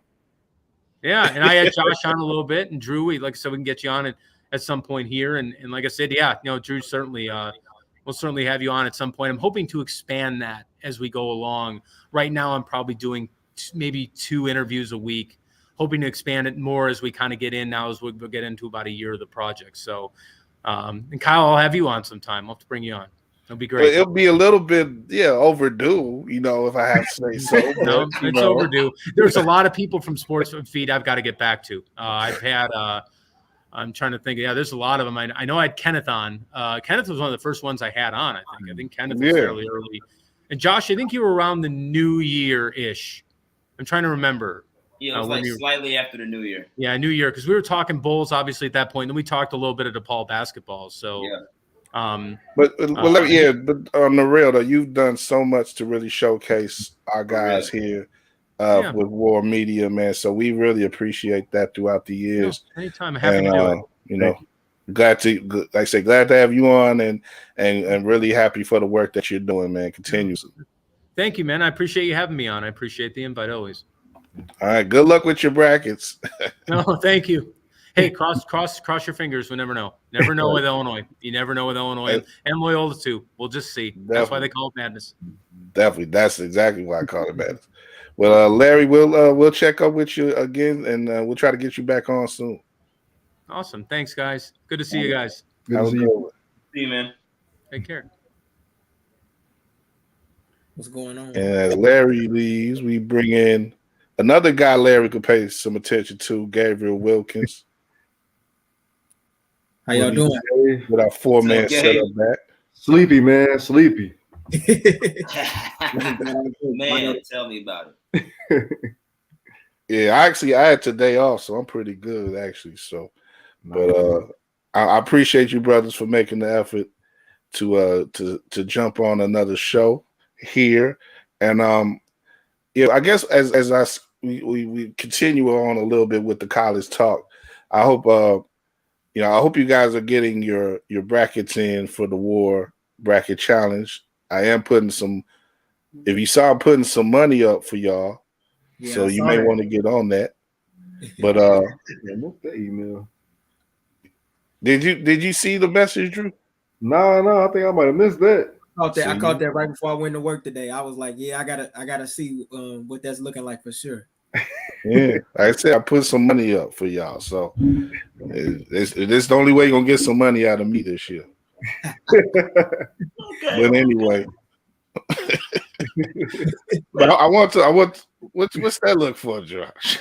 Yeah, and I had Josh on a little bit, and Drew. We can get you on at some point here. And like I said, Drew certainly we'll certainly have you on at some point. I'm hoping to expand that as we go along. Right now, I'm probably doing maybe 2 interviews a week, hoping to expand it more as we kind of get in now, as we'll get into about a year of the project. So, and Kyle, I'll have you on sometime. I'll have to bring you on. It'll be great. It'll be a little bit, overdue, if I have to say so. No, it's overdue. There's a lot of people from Sports Feed I've got to get back to. I've had I'm trying to think. Yeah, there's a lot of them. I know I had Kenneth on. Kenneth was one of the first ones I had on, I think. I think Kenneth was fairly early. And Josh, I think you were around the New Year-ish. I'm trying to remember. Yeah, it was slightly after the New Year. Yeah, New Year, because we were talking Bulls, obviously, at that point. And then we talked a little bit of DePaul basketball. So, but on the real, though, you've done so much to really showcase our guys here with WARR Media, man. So we really appreciate that throughout the years. Anytime, I'm happy to do it. Glad to have you on, and really happy for the work that you're doing, man. Continuously. Thank you, man. I appreciate you having me on. I appreciate the invite always. All right. Good luck with your brackets. No, thank you. Hey, cross your fingers. We never know. Never know with Illinois. You never know with Illinois and Loyola too. We'll just see. That's why they call it madness. Definitely. That's exactly why I call it madness. Well, Larry, we'll check up with you again, and we'll try to get you back on soon. Awesome. Thanks, guys. Good to see you guys. Good to see you. See you, man. Take care. What's going on? And as Larry leaves, we bring in another guy Larry could pay some attention to, Gabriel Wilkins. How y'all doing? With our 4-man setup back. Sleepy, man. Sleepy. Man, tell me about it. Yeah, I had today off, so I'm pretty good actually. So, but I appreciate you brothers for making the effort to jump on another show here, and I guess as we continue on a little bit with the college talk, I hope I hope you guys are getting your brackets in for the WARR bracket challenge. I am putting some. If you saw, I'm putting some money up for y'all. Yeah, so you may want to get on that. But what's the email? Did you see the message, Drew? No, I think I might have missed that. I caught that right before I went to work today. I was like, yeah, I gotta see what that's looking like for sure. Yeah, like I said, I put some money up for y'all. So it's the only way you're gonna get some money out of me this year. But anyway. But what's that look for, Josh?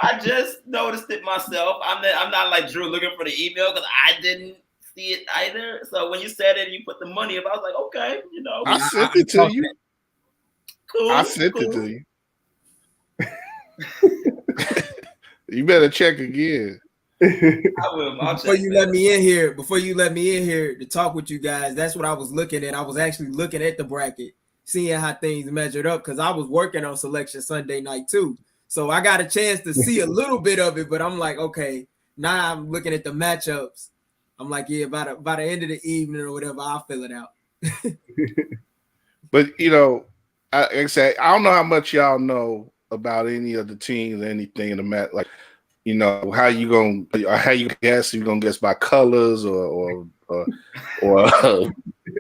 I just noticed it myself. I'm not like Drew looking for the email because I didn't see it either. So when you said it and you put the money up, I was like, okay, I sent it to you. Cool. I sent it to you. You better check again. I will. Before you let me in here to talk with you guys, that's what I was looking at. I was actually looking at the bracket, seeing how things measured up because I was working on selection Sunday night too. So I got a chance to see a little bit of it, but I'm like, okay, now I'm looking at the matchups. I'm like, yeah, by the end of the evening or whatever, I'll fill it out. But I say I don't know how much y'all know about any of the teams, anything in the match, like. How you guess? You gonna guess by colors or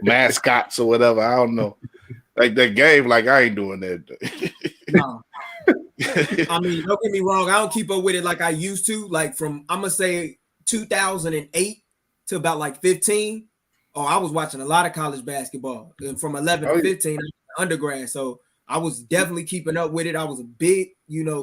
mascots or whatever? I don't know. Like that game, like I ain't doing that. No. I mean, don't get me wrong. I don't keep up with it like I used to. Like I'm gonna say 2008 to about like 15. Oh, I was watching a lot of college basketball, and from 11 to 15, I was undergrad. So I was definitely keeping up with it. I was a big,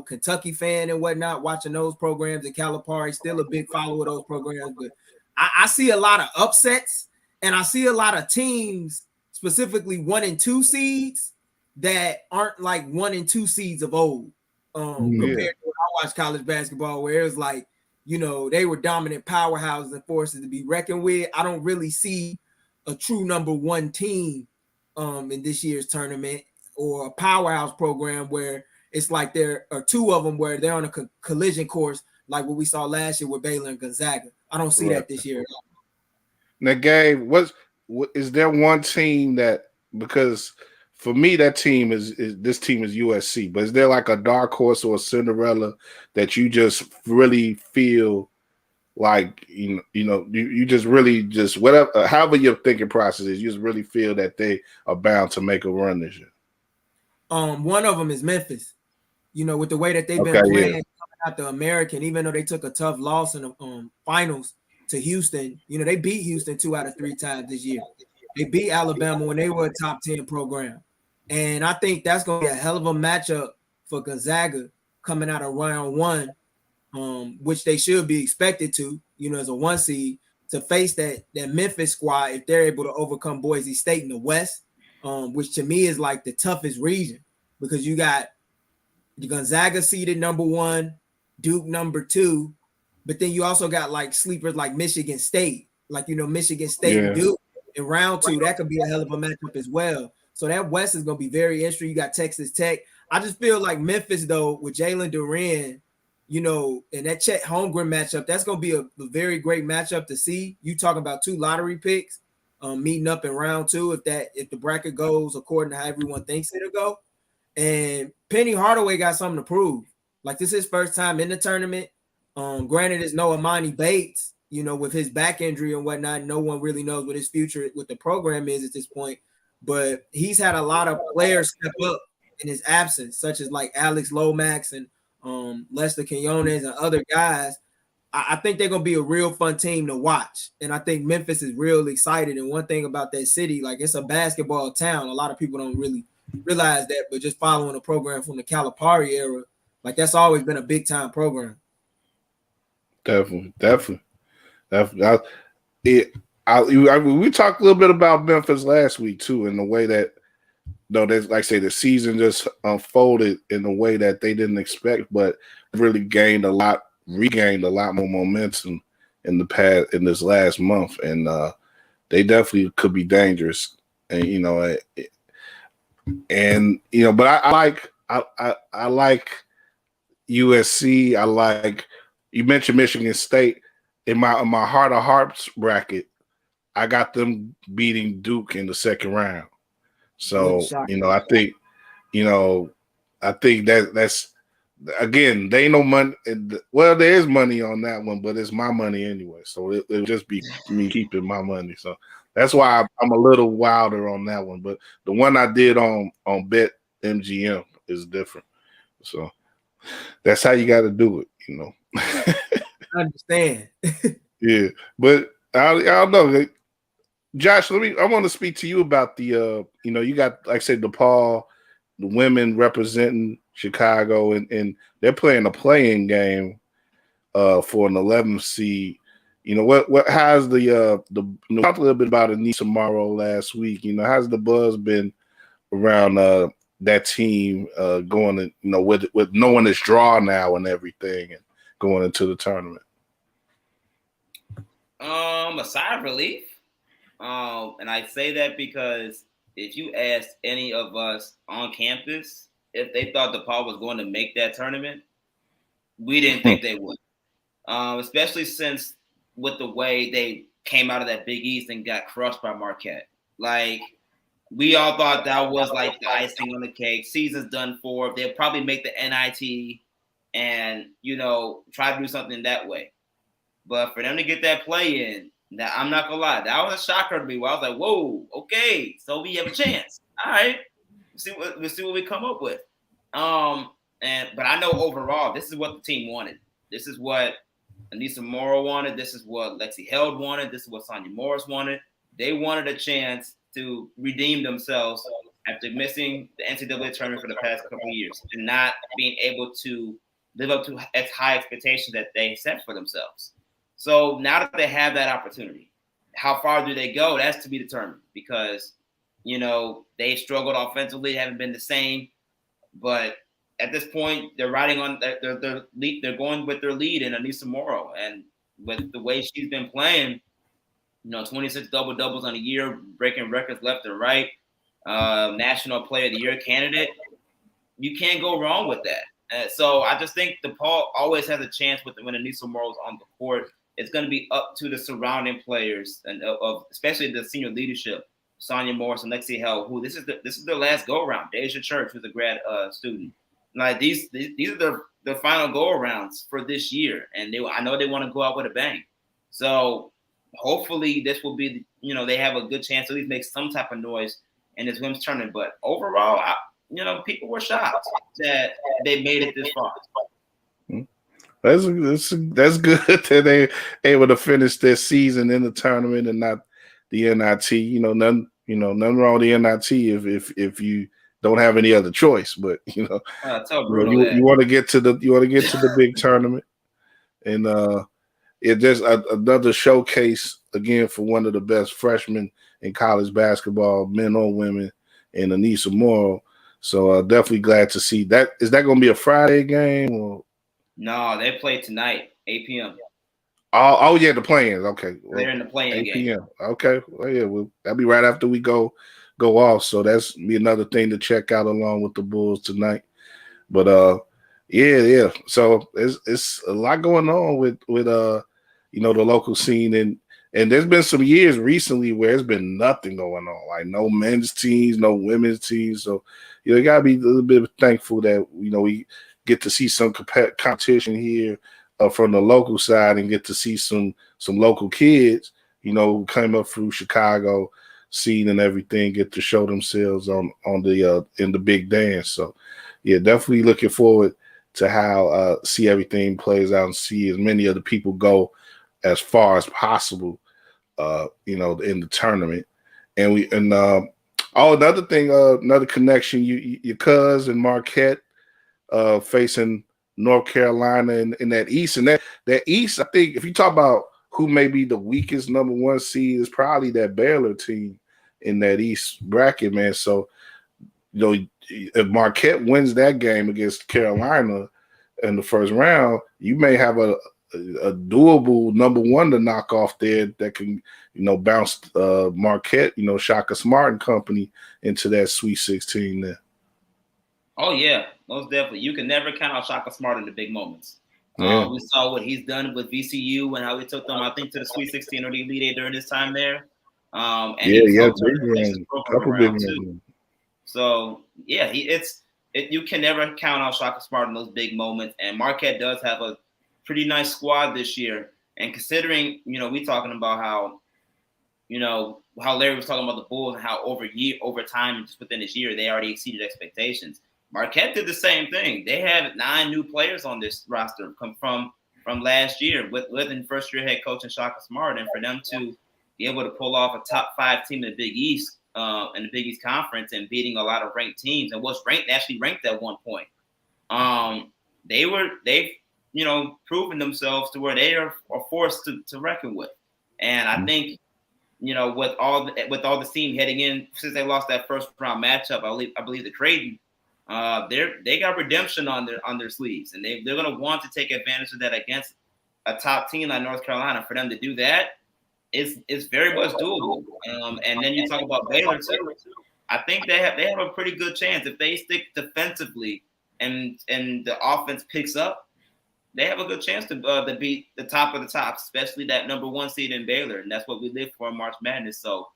Kentucky fan and whatnot, watching those programs at Calipari, still a big follower of those programs. But I see a lot of upsets, and I see a lot of teams, specifically 1 and 2 seeds, that aren't like 1 and 2 seeds of old. Compared to when I watched college basketball, where it was like, they were dominant powerhouses and forces to be reckoned with. I don't really see a true number 1 team in this year's tournament, or a powerhouse program where it's like there are 2 of them where they're on a collision course, like what we saw last year with Baylor and Gonzaga. I don't see that this year. Now, Gabe, is there one team that, because for me that team is USC, but is there like a dark horse or a Cinderella that you just really feel like you just really just whatever, however your thinking process is, you just really feel that they are bound to make a run this year? One of them is Memphis. With the way that they've been playing coming out the American, even though they took a tough loss in the finals to Houston, they beat Houston 2 out of 3 times this year. They beat Alabama when they were a top 10 program. And I think that's going to be a hell of a matchup for Gonzaga coming out of round 1, which they should be expected to, as a 1 seed, to face that Memphis squad if they're able to overcome Boise State in the West. Which to me is like the toughest region, because you got the Gonzaga seeded number 1, Duke number 2, but then you also got like sleepers like Michigan State, Michigan State and Duke in round 2. That could be a hell of a matchup as well. So that West is going to be very interesting. You got Texas Tech. I just feel like Memphis, though, with Jalen Duren, and that Chet Holmgren matchup, that's going to be a very great matchup to see. You talking about 2 lottery picks meeting up in round 2 if the bracket goes according to how everyone thinks it'll go. And Penny Hardaway got something to prove. Like, this is his first time in the tournament. Granted, it's no Amani Bates, you know, with his back injury and whatnot. No one really knows what his future with the program is at this point. But he's had a lot of players step up in his absence, such as like Alex Lomax and Lester Quinones and other guys. I think they're going to be a real fun team to watch. And I think Memphis is real excited. And one thing about that city, like, it's a basketball town. A lot of people don't really realize that, but just following a program from the Calipari era, like, that's always been a big time program. Definitely. We talked a little bit about Memphis last week too, in the way that, there's, like I say, the season just unfolded in a way that they didn't expect, but really regained a lot more momentum in this last month, and they definitely could be dangerous. And but I like USC. I like, you mentioned Michigan State. In my heart of hearts bracket, I got them beating Duke in the second round. So I think that's, again, they ain't no money. Well, there is money on that one, but it's my money anyway. So it'll just be me keeping my money. So that's why I'm a little wilder on that one. But the one I did on Bet MGM is different. So that's how you got to do it, I understand. Yeah, but I don't know. Josh, I want to speak to you about the you got, like I said, DePaul, the women representing Chicago, and they're playing a play-in game for an 11th seed. How's the talked a little bit about Anissa Morrow last week. How's the buzz been around that team going, with knowing its draw now and everything, and going into the tournament? A sigh of relief. And I say that because if you asked any of us on campus if they thought DePaul was going to make that tournament, we didn't think they would. Especially since with the way they came out of that Big East and got crushed by Marquette. Like, we all thought that was like the icing on the cake. Season's done for. They'll probably make the NIT and, try to do something that way. But for them to get that play in, that, I'm not gonna lie, that was a shocker to me. Where I was like, "Whoa, okay, so we have a chance. All right, let's see what we come up with." But I know overall, this is what the team wanted. This is what Anissa Morrow wanted. This is what Lexi Held wanted. This is what Sonya Morris wanted. They wanted a chance to redeem themselves after missing the NCAA tournament for the past couple of years and not being able to live up to as high expectations that they set for themselves. So now that they have that opportunity, how far do they go? That's to be determined because, they've struggled offensively, haven't been the same. But at this point, they're riding on their lead. They're going with their lead in Anissa Morrow. And with the way she's been playing, 26 double-doubles on a year, breaking records left and right, National Player of the Year candidate, you can't go wrong with that. So I just think DePaul always has a chance when Anissa Morrow's on the court. It's going to be up to the surrounding players and especially the senior leadership, Sonya Morris and Lexi Held, who this is their last go around. Deja Church, who's a grad student. Like these are their final go arounds for this year, and I know they want to go out with a bang. So hopefully this will be they have a good chance to at least make some type of noise in this women's tournament. But overall, people were shocked that they made it this far. That's good that they able to finish their season in the tournament and not the NIT. Nothing wrong with the NIT if you don't have any other choice. But you want to get to the big tournament, and it's just another showcase again for one of the best freshmen in college basketball, men or women, in Anissa Morrow. So definitely glad to see that. Is that going to be a Friday game or? No, they play tonight, 8 p.m. Oh yeah, the play-ins. Okay, they're in the play-in game. 8 p.m. Okay, well, yeah, that'll be right after we go off. So that's be another thing to check out along with the Bulls tonight. But So it's a lot going on with the local scene, and And there's been some years recently where there's been nothing going on, like no men's teams, no women's teams. So, you gotta be a little bit thankful that we get to see some competition here from the local side, and get to see some local kids, who came up through Chicago scene and everything, get to show themselves on the in the big dance. So, yeah, definitely looking forward to how see everything plays out and see as many other people go as far as possible, in the tournament. And another thing, another connection, your cousin Marquette facing North Carolina in that East. And that East, I think if you talk about who may be the weakest number one seed, is probably that Baylor team in that East bracket, man. So, if Marquette wins that game against Carolina in the first round, you may have a doable number one to knock off there that can, bounce Marquette, Shaka Smart and company into that Sweet 16 there. Oh, yeah, most definitely. You can never count out Shaka Smart in the big moments. Yeah. We saw what he's done with VCU and how he took them, I think, to the Sweet 16 or the Elite Eight during his time there. And couple big too. So, yeah, you can never count out Shaka Smart in those big moments. And Marquette does have a pretty nice squad this year. And considering, we talking about how, how Larry was talking about the Bulls and how over time and just within this year, they already exceeded expectations. Marquette did the same thing. They have 9 new players on this roster come from last year with first-year head coach and Shaka Smart. And for them to be able to pull off a top 5 team in the Big East, in the Big East Conference, and beating a lot of ranked teams, and was actually ranked at one point. They've proven themselves to where they are forced to reckon with. And I think, with all the team heading in, since they lost that first round matchup, I believe the Creighton, they got redemption on their sleeves, and they're going to want to take advantage of that against a top team like North Carolina. For them to do that, it's very much doable. And then you talk about Baylor too. I think they have a pretty good chance if they stick defensively and the offense picks up. They have a good chance to beat the top of the top, especially that number one seed in Baylor, and that's what we live for in March Madness. So,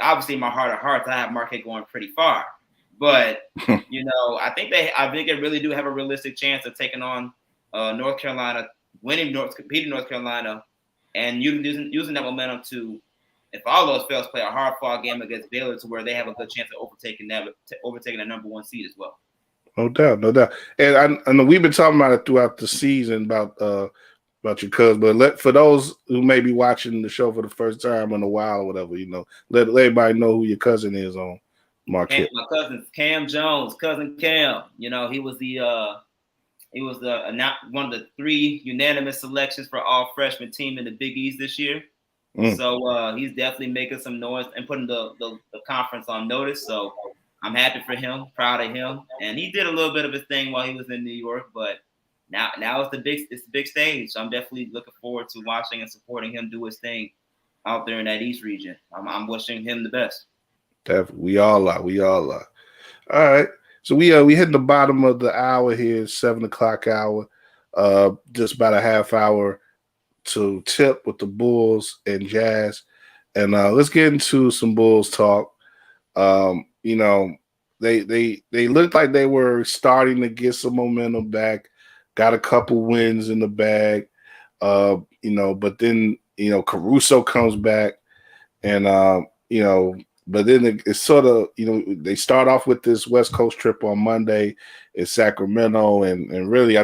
obviously, in my heart of hearts, I have Marquette going pretty far. But I think they really do have a realistic chance of taking on North Carolina, competing North Carolina, and using that momentum to, if all those fails, play a hard-fought game against Baylor to where they have a good chance of overtaking that number one seed as well. No doubt. And I know we've been talking about it throughout the season about your cousin, but for those who may be watching the show for the first time in a while or whatever, let everybody know who your cousin is on Marquette. My cousin Cam Jones, cousin Cam. He was one of the 3 unanimous selections for all freshman team in the Big East this year. So he's definitely making some noise and putting the conference on notice. So I'm happy for him, proud of him, and he did a little bit of his thing while he was in New York. But now it's the big stage. So I'm definitely looking forward to watching and supporting him do his thing out there in that East region. I'm wishing him the best. Definitely, we all are. All right, so we hit the bottom of the hour here, 7:00 hour. Just about a half hour to tip with the Bulls and Jazz, and let's get into some Bulls talk. They looked like they were starting to get some momentum back, got a couple wins in the bag, but then, Caruso comes back and, but then it's sort of, they start off with this West Coast trip on Monday in Sacramento. And really,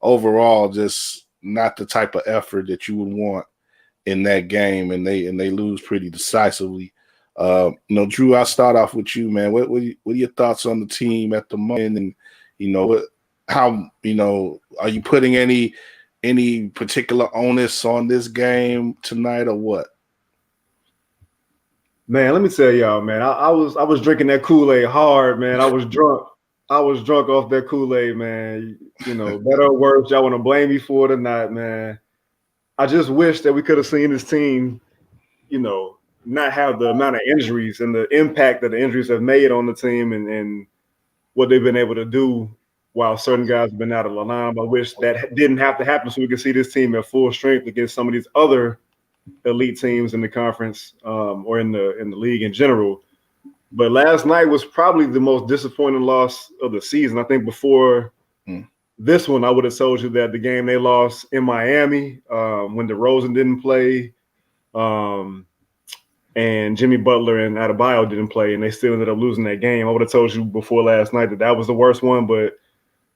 overall, just not the type of effort that you would want in that game. And they lose pretty decisively. Drew, I'll start off with you, man. What are your thoughts on the team at the moment? And, how are you putting any particular onus on this game tonight or what? Man, let me tell y'all, man. I was drinking that Kool-Aid hard, man. I was drunk off that Kool-Aid, man. Better or worse, y'all want to blame me for it or not, man. I just wish that we could have seen this team, not have the amount of injuries and the impact that the injuries have made on the team and what they've been able to do while certain guys have been out of the lineup. I wish that didn't have to happen so we could see this team at full strength against some of these other elite teams in the conference or in the league in general. But last night was probably the most disappointing loss of the season. I think before this one, I would have told you that the game they lost in Miami when DeRozan didn't play and Jimmy Butler and Adebayo didn't play, and they still ended up losing that game. I would have told you before last night that was the worst one. But,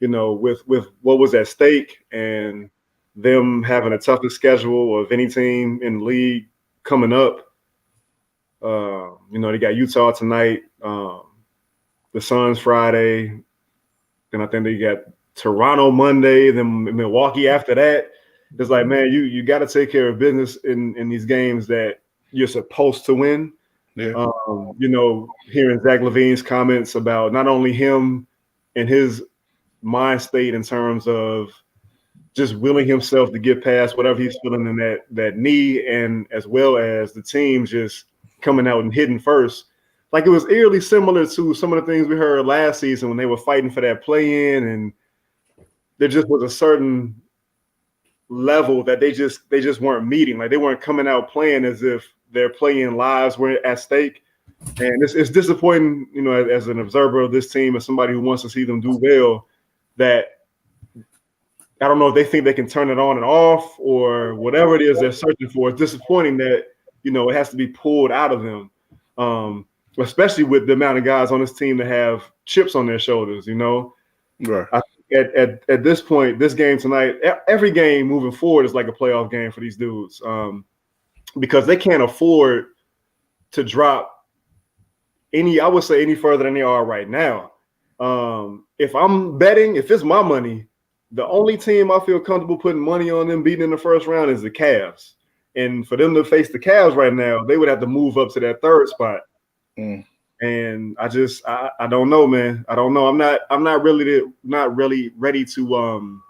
you know, with what was at stake and them having a tougher schedule of any team in the league coming up, you know, they got Utah tonight, the Suns Friday, then I think they got Toronto Monday, then Milwaukee after that. It's like, man, you got to take care of business in these games that you're supposed to win. Yeah. You know, hearing Zach LaVine's comments about not only him and his mind state in terms of just willing himself to get past whatever he's feeling in that knee, and as well as the team just coming out and hitting first. Like, it was eerily similar to some of the things we heard last season when they were fighting for that play-in, and there just was a certain level that they just weren't meeting. Like, they weren't coming out playing as if their play-in lives were at stake. And it's disappointing, you know, as an observer of this team, as somebody who wants to see them do well, that I don't know if they think they can turn it on and off or whatever it is they're searching for. It's disappointing that, you know, it has to be pulled out of them, especially with the amount of guys on this team that have chips on their shoulders, you know. Right. I think at this point, this game tonight, every game moving forward is like a playoff game for these dudes, because they can't afford to drop any further than they are right now. If I'm betting, if it's my money, the only team I feel comfortable putting money on them beating in the first round is the Cavs. And for them to face the Cavs right now, they would have to move up to that third spot. And I don't know, man. I don't know. I'm not really ready to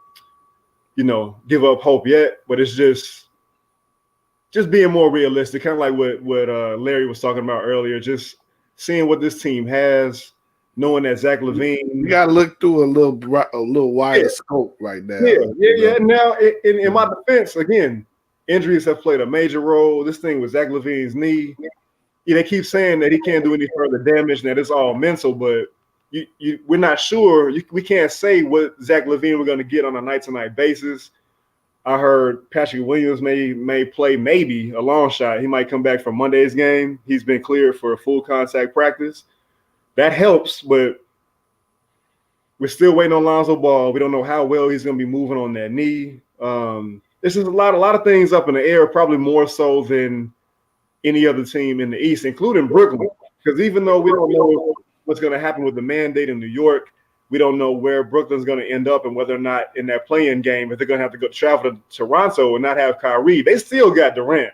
you know, give up hope yet. But it's just being more realistic, kind of like what Larry was talking about earlier. Just seeing what this team has, knowing that Zach LaVine. You got to look through a little wider scope right now. Yeah. Now, in my defense, again, injuries have played a major role. This thing with Zach LaVine's knee, they keep saying that he can't do any further damage, and that it's all mental, but we're not sure. We can't say what Zach LaVine we're going to get on a night-to-night basis. I heard Patrick Williams may play maybe a long shot. He might come back for Monday's game. He's been cleared for a full contact practice. That helps, but we're still waiting on Lonzo Ball. We don't know how well he's going to be moving on that knee. This is a lot of things up in the air, probably more so than any other team in the East, including Brooklyn. Because even though we don't know what's going to happen with the mandate in New York, we don't know where Brooklyn's going to end up and whether or not in that play-in game, if they're going to have to go travel to Toronto and not have Kyrie. They still got Durant.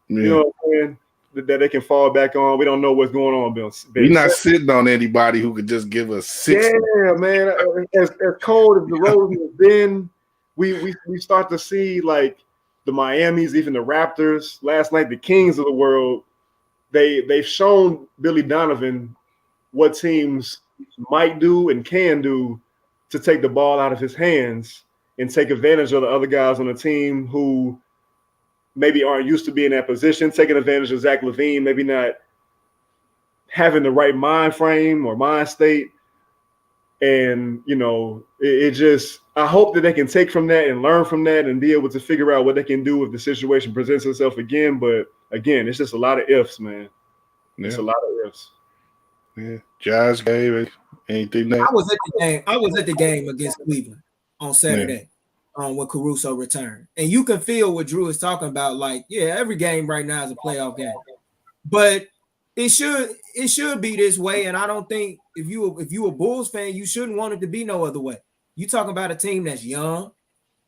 Yeah. You know what I'm saying? That they can fall back on. We don't know what's going on, Bill. We're not sitting on anybody who could just give us 6. Yeah, man. As cold as the road has been, we start to see, like, the Miamis, even the Raptors. Last night, the Kings of the world, they've shown Billy Donovan what teams might do and can do to take the ball out of his hands and take advantage of the other guys on the team who maybe aren't used to being in that position, taking advantage of Zach LaVine, maybe not having the right mind frame or mind state. And, you know, it just – I hope that they can take from that and learn from that and be able to figure out what they can do if the situation presents itself again. But, again, it's just a lot of ifs, man. Yeah. It's a lot of ifs. Yeah. Jazz game, anything that? I was at the game against Cleveland on Saturday when Caruso returned. And you can feel what Drew is talking about. Like, yeah, every game right now is a playoff game. But it should be this way. And I don't think if you a Bulls fan, you shouldn't want it to be no other way. You talk about a team that's young,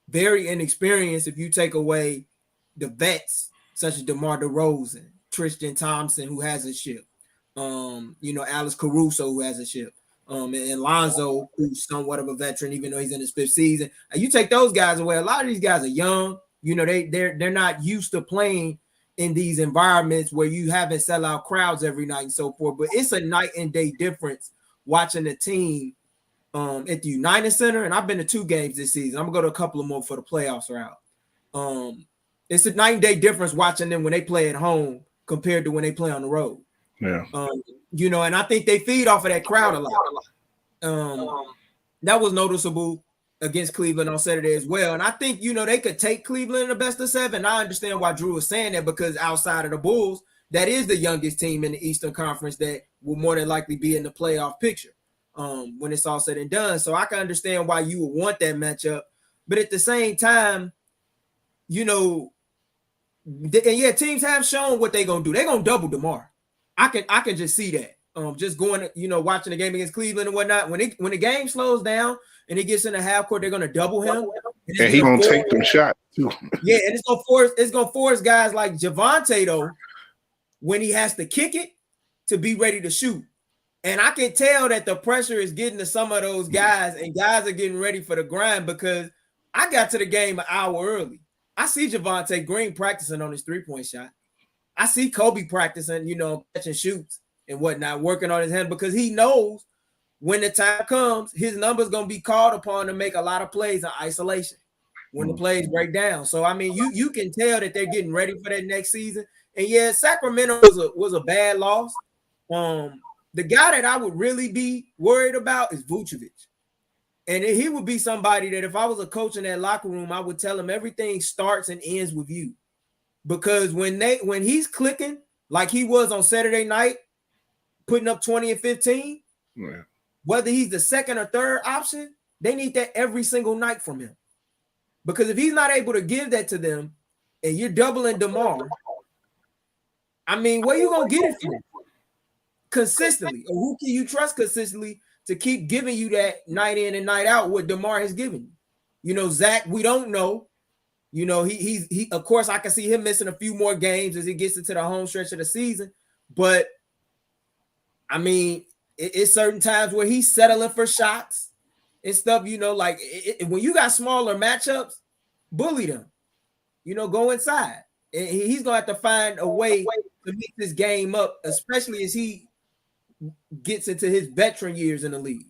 very inexperienced if you take away the vets such as DeMar DeRozan, Tristan Thompson, who has a ship. You know, Alex Caruso, who has a ship. And Lonzo, who's somewhat of a veteran, even though he's in his 5th season. And you take those guys away, a lot of these guys are young. You know, they're not used to playing in these environments where you haven't sellout crowds every night and so forth. But it's a night and day difference watching a team at the United Center. And I've been to 2 games this season. I'm gonna go to a couple of more for the playoffs are out. It's a 9-day difference watching them when they play at home compared to when they play on the road. Yeah. You know, and I think they feed off of that crowd a lot. That was noticeable against Cleveland on Saturday as well. And I think, you know, they could take Cleveland in the best of 7. I understand why Drew was saying that, because outside of the Bulls, that is the youngest team in the Eastern Conference that will more than likely be in the playoff picture when it's all said and done. So I can understand why you would want that matchup. But at the same time, you know, teams have shown what they're going to do. They're going to double DeMar. I can just see that. Just going, you know, watching the game against Cleveland and whatnot. When the game slows down and it gets in the half court, they're going to double him. And he's going to take them shots too. Yeah, and it's going to force guys like Javonte, though, when he has to kick it, to be ready to shoot. And I can tell that the pressure is getting to some of those guys, and guys are getting ready for the grind, because I got to the game an hour early. I see Javonte Green practicing on his three-point shot. I see Kobe practicing, you know, catching shoots and whatnot, working on his hand, because he knows when the time comes, his number's going to be called upon to make a lot of plays in isolation when the plays break down. So, I mean, you can tell that they're getting ready for that next season. And, yeah, Sacramento was a bad loss. The guy that I would really be worried about is Vucevic. And he would be somebody that if I was a coach in that locker room, I would tell him everything starts and ends with you. Because when he's clicking like he was on Saturday night, putting up 20 and 15, whether he's the second or third option, they need that every single night from him. Because if he's not able to give that to them and you're doubling DeMar, I mean, where you going to get it from? Consistently. Or who can you trust consistently to keep giving you that night in and night out what DeMar has given you? You know, Zach, we don't know. You know, he of course, I can see him missing a few more games as he gets into the home stretch of the season. But, I mean, it's certain times where he's settling for shots and stuff, you know, like when you got smaller matchups, bully them. You know, go inside. And he's going to have to find a way to mix this game up, especially as he gets into his veteran years in the league.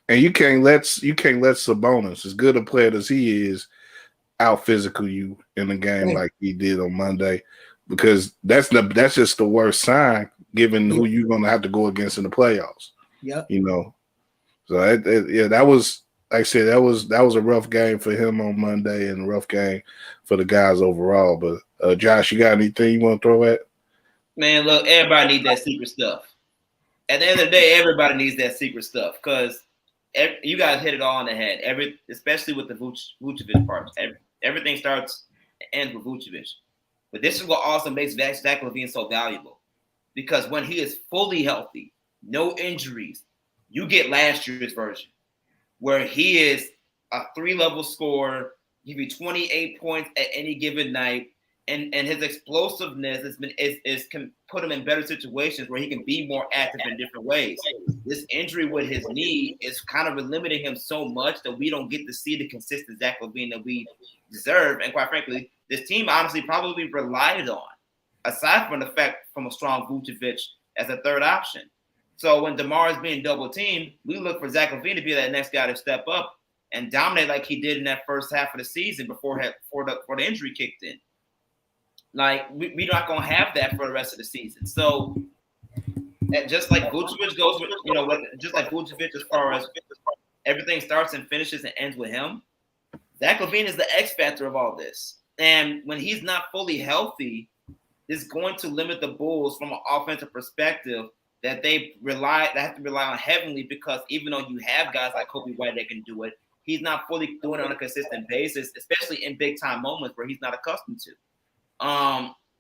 And you can't let Sabonis, as good a player as he is, out physical you in a game like he did on Monday, because that's just the worst sign given who you're going to have to go against in the playoffs. Yeah, you know. So that was, like I said, that was a rough game for him on Monday and a rough game for the guys overall. But Josh, you got anything you want to throw at? Man, look, everybody needs that secret stuff. At the end of the day, everybody needs that secret stuff, because you guys hit it all on the head. Especially with the Vucevic part. Everything starts and ends with Vucevic. But this is what also makes Zach LaVine so valuable, because when he is fully healthy, no injuries, you get last year's version, where he is a 3-level scorer, give you 28 points at any given night, and his explosiveness can put him in better situations where he can be more active in different ways. This injury with his knee is kind of limiting him so much that we don't get to see the consistent Zach LaVine that we deserve. And quite frankly, this team honestly probably relied on, aside from the fact from a strong Vucevic as a third option. So when DeMar is being double teamed, we look for Zach LaVine to be that next guy to step up and dominate like he did in that first half of the season before the injury kicked in. Like, we're not going to have that for the rest of the season. So, just like Vucevic goes with, you know, just like Vucevic, as far as everything starts and finishes and ends with him, Zach LaVine is the X factor of all this. And when he's not fully healthy, it's going to limit the Bulls from an offensive perspective that they have to rely on heavily, because even though you have guys like Kobe White that can do it, he's not fully doing it on a consistent basis, especially in big time moments where he's not accustomed to.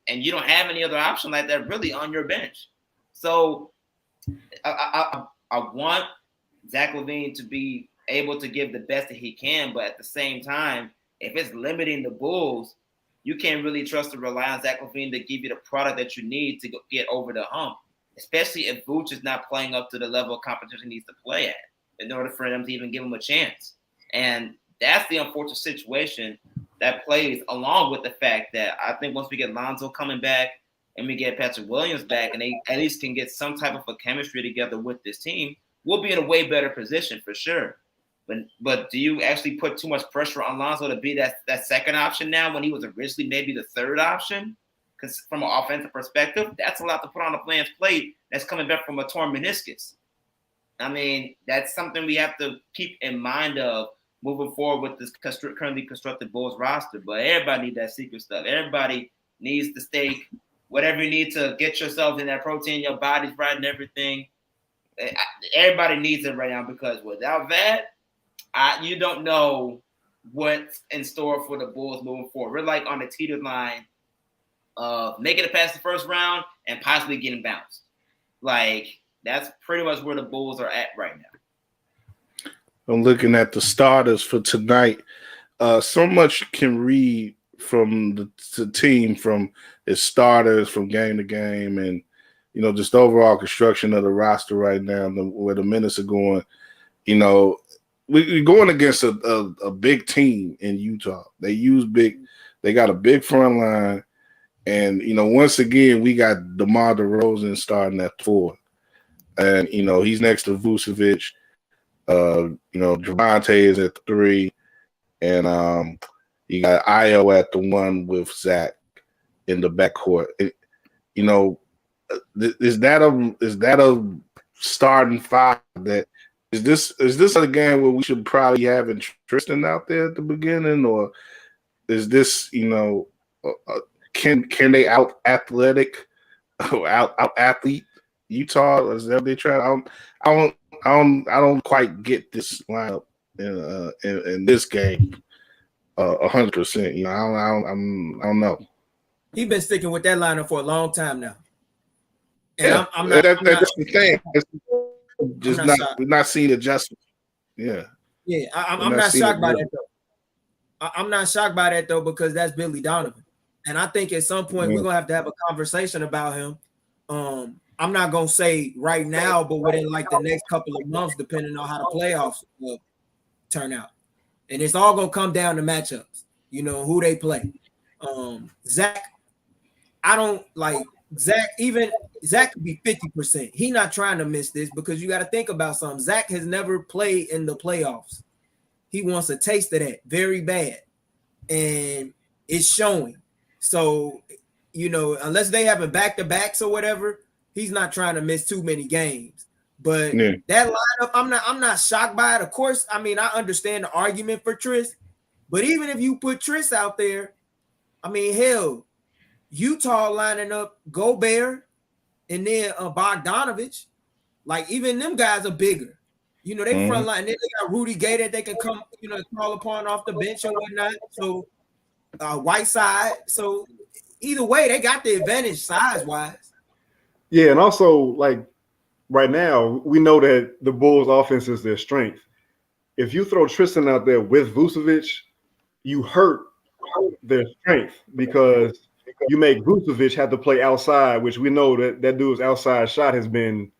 And you don't have any other option like that really on your bench. So I want Zach LaVine to be able to give the best that he can, but at the same time, if it's limiting the Bulls, you can't really trust or rely on Zach LaVine to give you the product that you need to get over the hump, especially if Vooch is not playing up to the level of competition he needs to play at in order for them to even give him a chance. And that's the unfortunate situation that plays along with the fact that I think once we get Lonzo coming back and we get Patrick Williams back and they at least can get some type of a chemistry together with this team, we'll be in a way better position for sure. But do you actually put too much pressure on Lonzo to be that second option now when he was originally maybe the third option? Because from an offensive perspective, that's a lot to put on a player's plate that's coming back from a torn meniscus. I mean, that's something we have to keep in mind of moving forward with this currently constructed Bulls roster. But everybody needs that secret stuff. Everybody needs the steak, whatever you need to get yourself in that protein, your body's right and everything. Everybody needs it right now because without that, you don't know what's in store for the Bulls moving forward. We're like on the teeter line of making it past the first round and possibly getting bounced. Like, that's pretty much where the Bulls are at right now. I'm looking at the starters for tonight. So much can read from the team, from its starters, from game to game, and just the overall construction of the roster right now, where the minutes are going. We're going against a big team in Utah. They got a big front line, and once again we got DeMar DeRozan starting at 4, and he's next to Vucevic. Javonte is at 3, and you got Io at the 1 with Zach in the backcourt. Is that a starting 5? That is this a game where we should probably have Tristan out there at the beginning, or is this can they out athletic out athlete Utah? Is that what they try? I don't quite get this lineup in this game 100%. I don't know. He's been sticking with that lineup for a long time now. And yeah, that's the thing. We're not seeing adjustments. Yeah. Yeah, I'm not shocked by that though. I'm not shocked by that though, because that's Billy Donovan. And I think at some point we're gonna have to have a conversation about him. I'm not gonna say right now, but within like the next couple of months, depending on how the playoffs turn out. And it's all gonna come down to matchups, who they play. Zach, I don't like Zach. Even Zach could be 50%. He's not trying to miss this, because you got to think about something. Zach has never played in the playoffs. He wants a taste of that very bad, and it's showing. So, unless they have a back-to-backs or whatever, he's not trying to miss too many games. But that lineup, I'm not shocked by it. Of course, I mean, I understand the argument for Tris, but even if you put Tris out there, I mean, hell, Utah lining up Gobert and then Bogdanovich, like even them guys are bigger. They front line. Then they got Rudy Gay that they can come, call upon off the bench and whatnot. So Whiteside. So either way, they got the advantage size-wise. Yeah, and also like right now, we know that the Bulls' offense is their strength. If you throw Tristan out there with Vucevic, you hurt their strength, because you make Vucevic have to play outside, which we know that dude's outside shot has been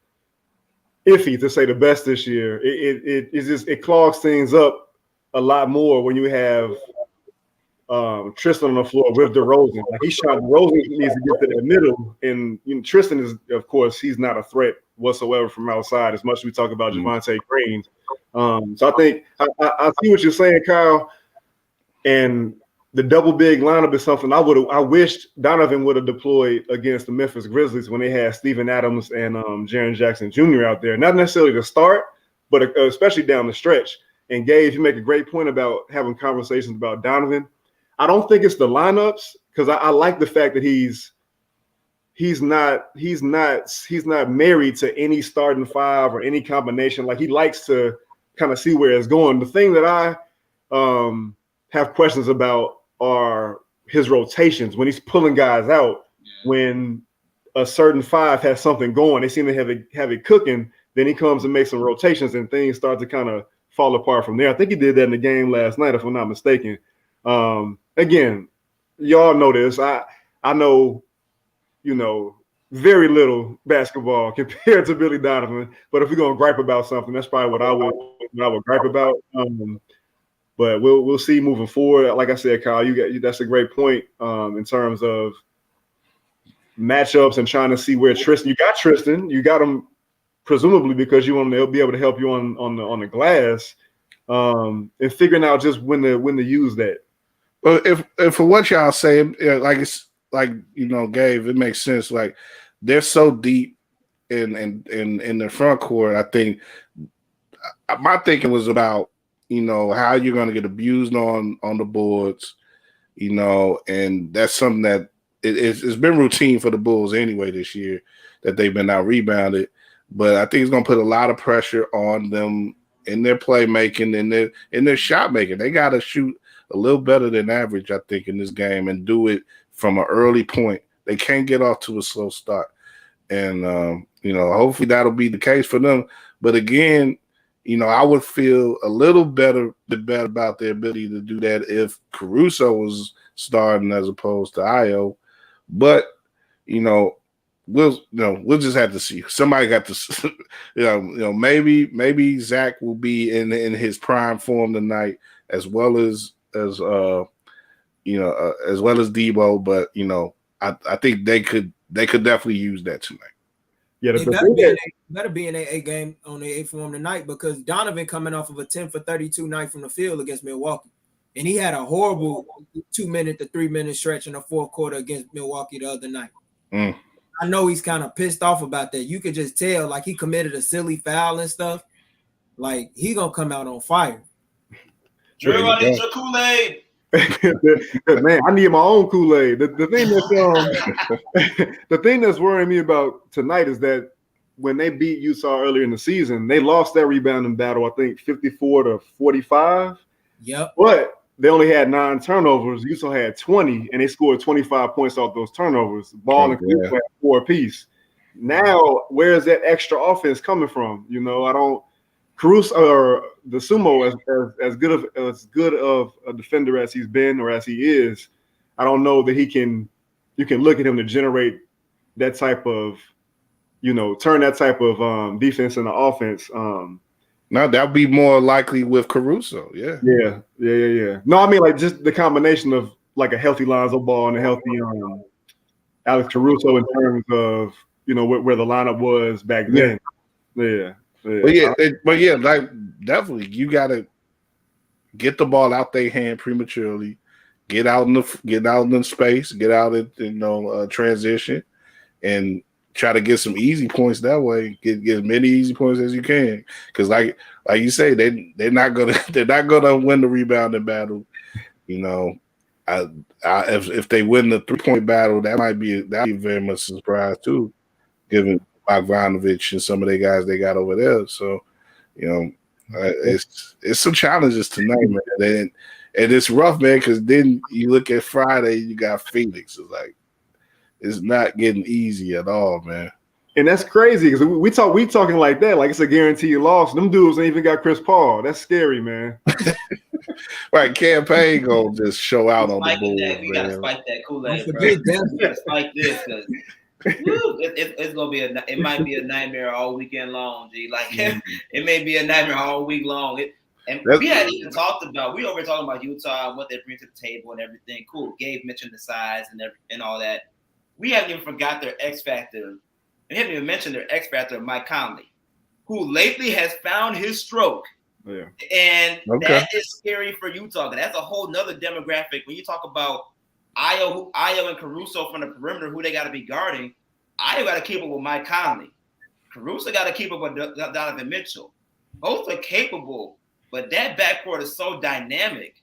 iffy, to say the best, this year. It clogs things up a lot more when you have Tristan on the floor with DeRozan. Like DeRozan needs to get to the middle, and Tristan is, of course, he's not a threat whatsoever from outside, as much as we talk about Javonte Green. So I think I see what you're saying, Kyle, and the double big lineup is something I wished Donovan would have deployed against the Memphis Grizzlies when they had Steven Adams and Jaren Jackson Jr. out there. Not necessarily to start, but especially down the stretch. And Gabe, you make a great point about having conversations about Donovan. I don't think it's the lineups, because I like the fact that he's not married to any starting 5 or any combination. Like, he likes to kind of see where it's going. The thing that I have questions about are his rotations when he's pulling guys out. When a certain 5 has something going, they seem to have it cooking. Then he comes and makes some rotations, and things start to kind of fall apart from there. I think he did that in the game last night, if I'm not mistaken. Again, y'all know this. I know, very little basketball compared to Billy Donovan. But if we're gonna gripe about something, that's probably what I would gripe about. But we'll see moving forward. Like I said, Kyle, that's a great point in terms of matchups and trying to see where Tristan. You got him presumably because you want him to be able to help you on the glass. and figuring out just when to use that. Well, if for what y'all say, like it's like Gabe, it makes sense. Like they're so deep in the front court. I think my thinking was about how you're going to get abused on the boards, and that's something that it's been routine for the Bulls anyway this year that they've been out rebounded. But I think it's going to put a lot of pressure on them in their playmaking and in their shot making. They got to shoot a little better than average, I think, in this game and do it from an early point. They can't get off to a slow start. And, hopefully that'll be the case for them. But again, I would feel a little better about their ability to do that if Caruso was starting as opposed to Io. But, we'll just have to see. Somebody got to, maybe Zach will be in his prime form tonight, as well as Debo. But I think they could definitely use that tonight. Yeah, better be in a game on the A form tonight, because Donovan coming off of a 10 for 32 night from the field against Milwaukee, and he had a horrible 2-minute to 3-minute stretch in the fourth quarter against Milwaukee the other night. I know he's kind of pissed off about that. You could just tell, like, he committed a silly foul and stuff. Like, he gonna come out on fire. Drew, I need your Kool-Aid. Man, I need my own Kool-Aid. The thing that's worrying me about tonight is that when they beat Utah earlier in the season, they lost that rebounding battle, I think 54-45. Yep. But they only had 9 turnovers. Utah had 20, and they scored 25 points off those turnovers. Ball and Cleveland had 4 apiece. Now, where is that extra offense coming from? I don't. Caruso or the Sumo, as good of a defender as he's been or as he is, I don't know that you can look at him to generate that type of, turn that type of defense into offense. No, that would be more likely with Caruso. Yeah. No, I mean, like, just the combination of like a healthy Lonzo Ball and a healthy Alex Caruso in terms of where the lineup was back then. Yeah. But like definitely, you gotta get the ball out their hand prematurely, get out in the space, get out in transition, and try to get some easy points that way. Get as many easy points as you can, because like you say, they're not gonna win the rebounding battle. If they win the 3-point battle, that'd be very much a surprise too, given Bogdanovic and some of the guys they got over there. So, it's some challenges tonight, man. And it's rough, man, because then you look at Friday, you got Phoenix. It's like it's not getting easy at all, man. And that's crazy because we talking like that, like it's a guaranteed loss. Them dudes ain't even got Chris Paul. That's scary, man. Right, campaign gonna just show out on the Bulls. We gotta spike that Kool-Aid, bro. We gotta spike this because. It's gonna be it might be a nightmare all weekend long, G. Like it may be a nightmare all week long. We hadn't even talked about. We already talking about Utah and what they bring to the table and everything. Cool. Gabe mentioned the size and all that. We haven't even forgot their X factor. We haven't even mentioned their X factor, Mike Conley, who lately has found his stroke. Yeah. And that is scary for Utah. That's a whole nother demographic when you talk about Io and Caruso from the perimeter, who they got to be guarding. Io got to keep up with Mike Conley. Caruso got to keep up with Donovan Mitchell. Both are capable, but that backcourt is so dynamic,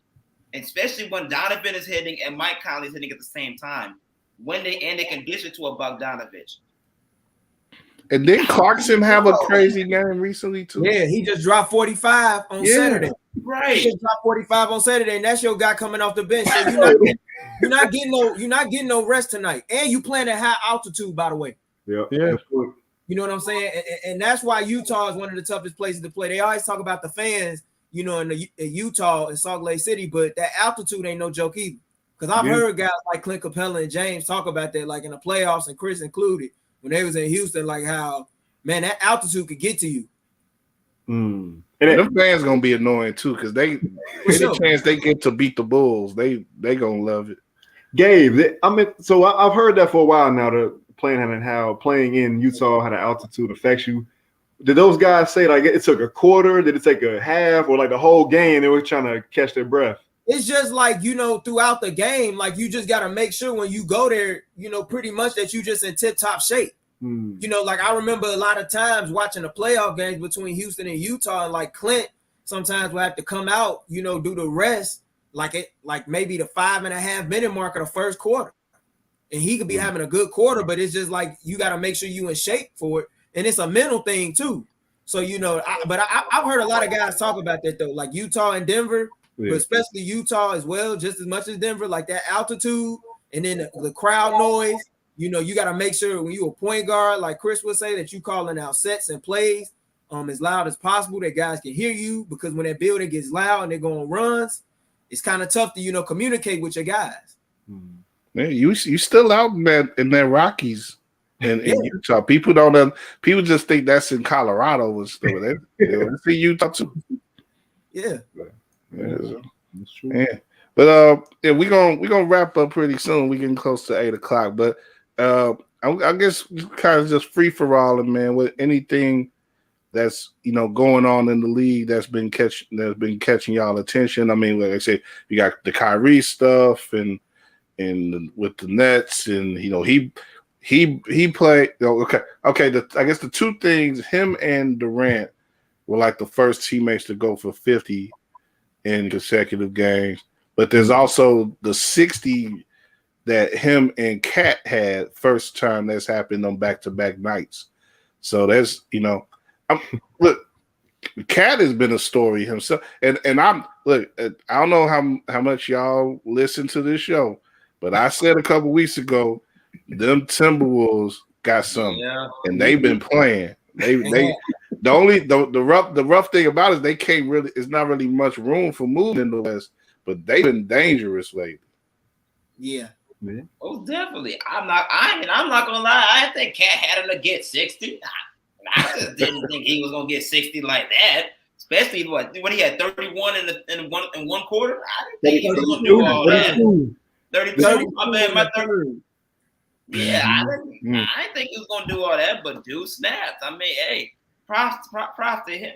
especially when Donovan is hitting and Mike Conley is hitting at the same time. When they can dish it to a Bogdanovic. And then Clarkson have a crazy game recently too. Yeah, he just dropped 45 on Saturday. Right. He just dropped 45 on Saturday, and that's your guy coming off the bench. So you're not getting no rest tonight. And you playing at high altitude, by the way. Yeah. You know what I'm saying? And that's why Utah is one of the toughest places to play. They always talk about the fans, in Utah and Salt Lake City, but that altitude ain't no joke either. Because I've heard guys like Clint Capella and James talk about that, like in the playoffs, and Chris included, when they was in Houston, like how, man, that altitude could get to you. And them fans gonna be annoying too, because any chance they get to beat the Bulls, they gonna love it. Gabe, so I've heard that for a while now. The playing in Utah, how the altitude affects you. did those guys say like it took a quarter? Did it take a half, or like the whole game? They were trying to catch their breath. It's just like, throughout the game, like you just got to make sure when you go there, pretty much that you just in tip top shape. Like I remember a lot of times watching the playoff games between Houston and Utah, and like Clint sometimes will have to come out, do the rest, like maybe the 5.5 minute mark of the first quarter. And he could be having a good quarter, but it's just like you got to make sure you in shape for it. And it's a mental thing too. So, I've heard a lot of guys talk about that though, like Utah and Denver. But especially Utah as well, just as much as Denver, like that altitude and then the crowd noise. You got to make sure when you're a point guard, like Chris would say, that you calling out sets and plays as loud as possible, that guys can hear you, because when that building gets loud and they're going runs, it's kind of tough to communicate with your guys. Man, you still out in that Rockies in Utah. People just think that's in Colorado and stuff. They see Utah too. Yeah. That's true. Yeah, but we're gonna wrap up pretty soon. We're getting close to 8:00, but I guess kind of just free for all, man. With anything that's going on in the league that's been catching y'all attention. I mean, like I said, you got the Kyrie stuff and with the Nets, and he played. Okay. I guess the two things, him and Durant were like the first teammates to go for 50 in consecutive games, but there's also the 60 that him and Cat had, first time that's happened on back-to-back nights. So that's look, Cat has been a story himself, and I don't know how much y'all listen to this show, but I said a couple weeks ago, them Timberwolves got something, and they've been playing. The rough thing about it is they can't really. It's not really much room for moving in the West, but they've been dangerous lately. Yeah. Oh, definitely. I'm not gonna lie. I think Cat had him to get 60. I just didn't think he was gonna get 60 like that. Especially when he had 31 in one quarter. I didn't think he was gonna do all that. 32. My third. Yeah, I didn't think he was gonna do all that, but dude snapped. I mean, hey, props to him.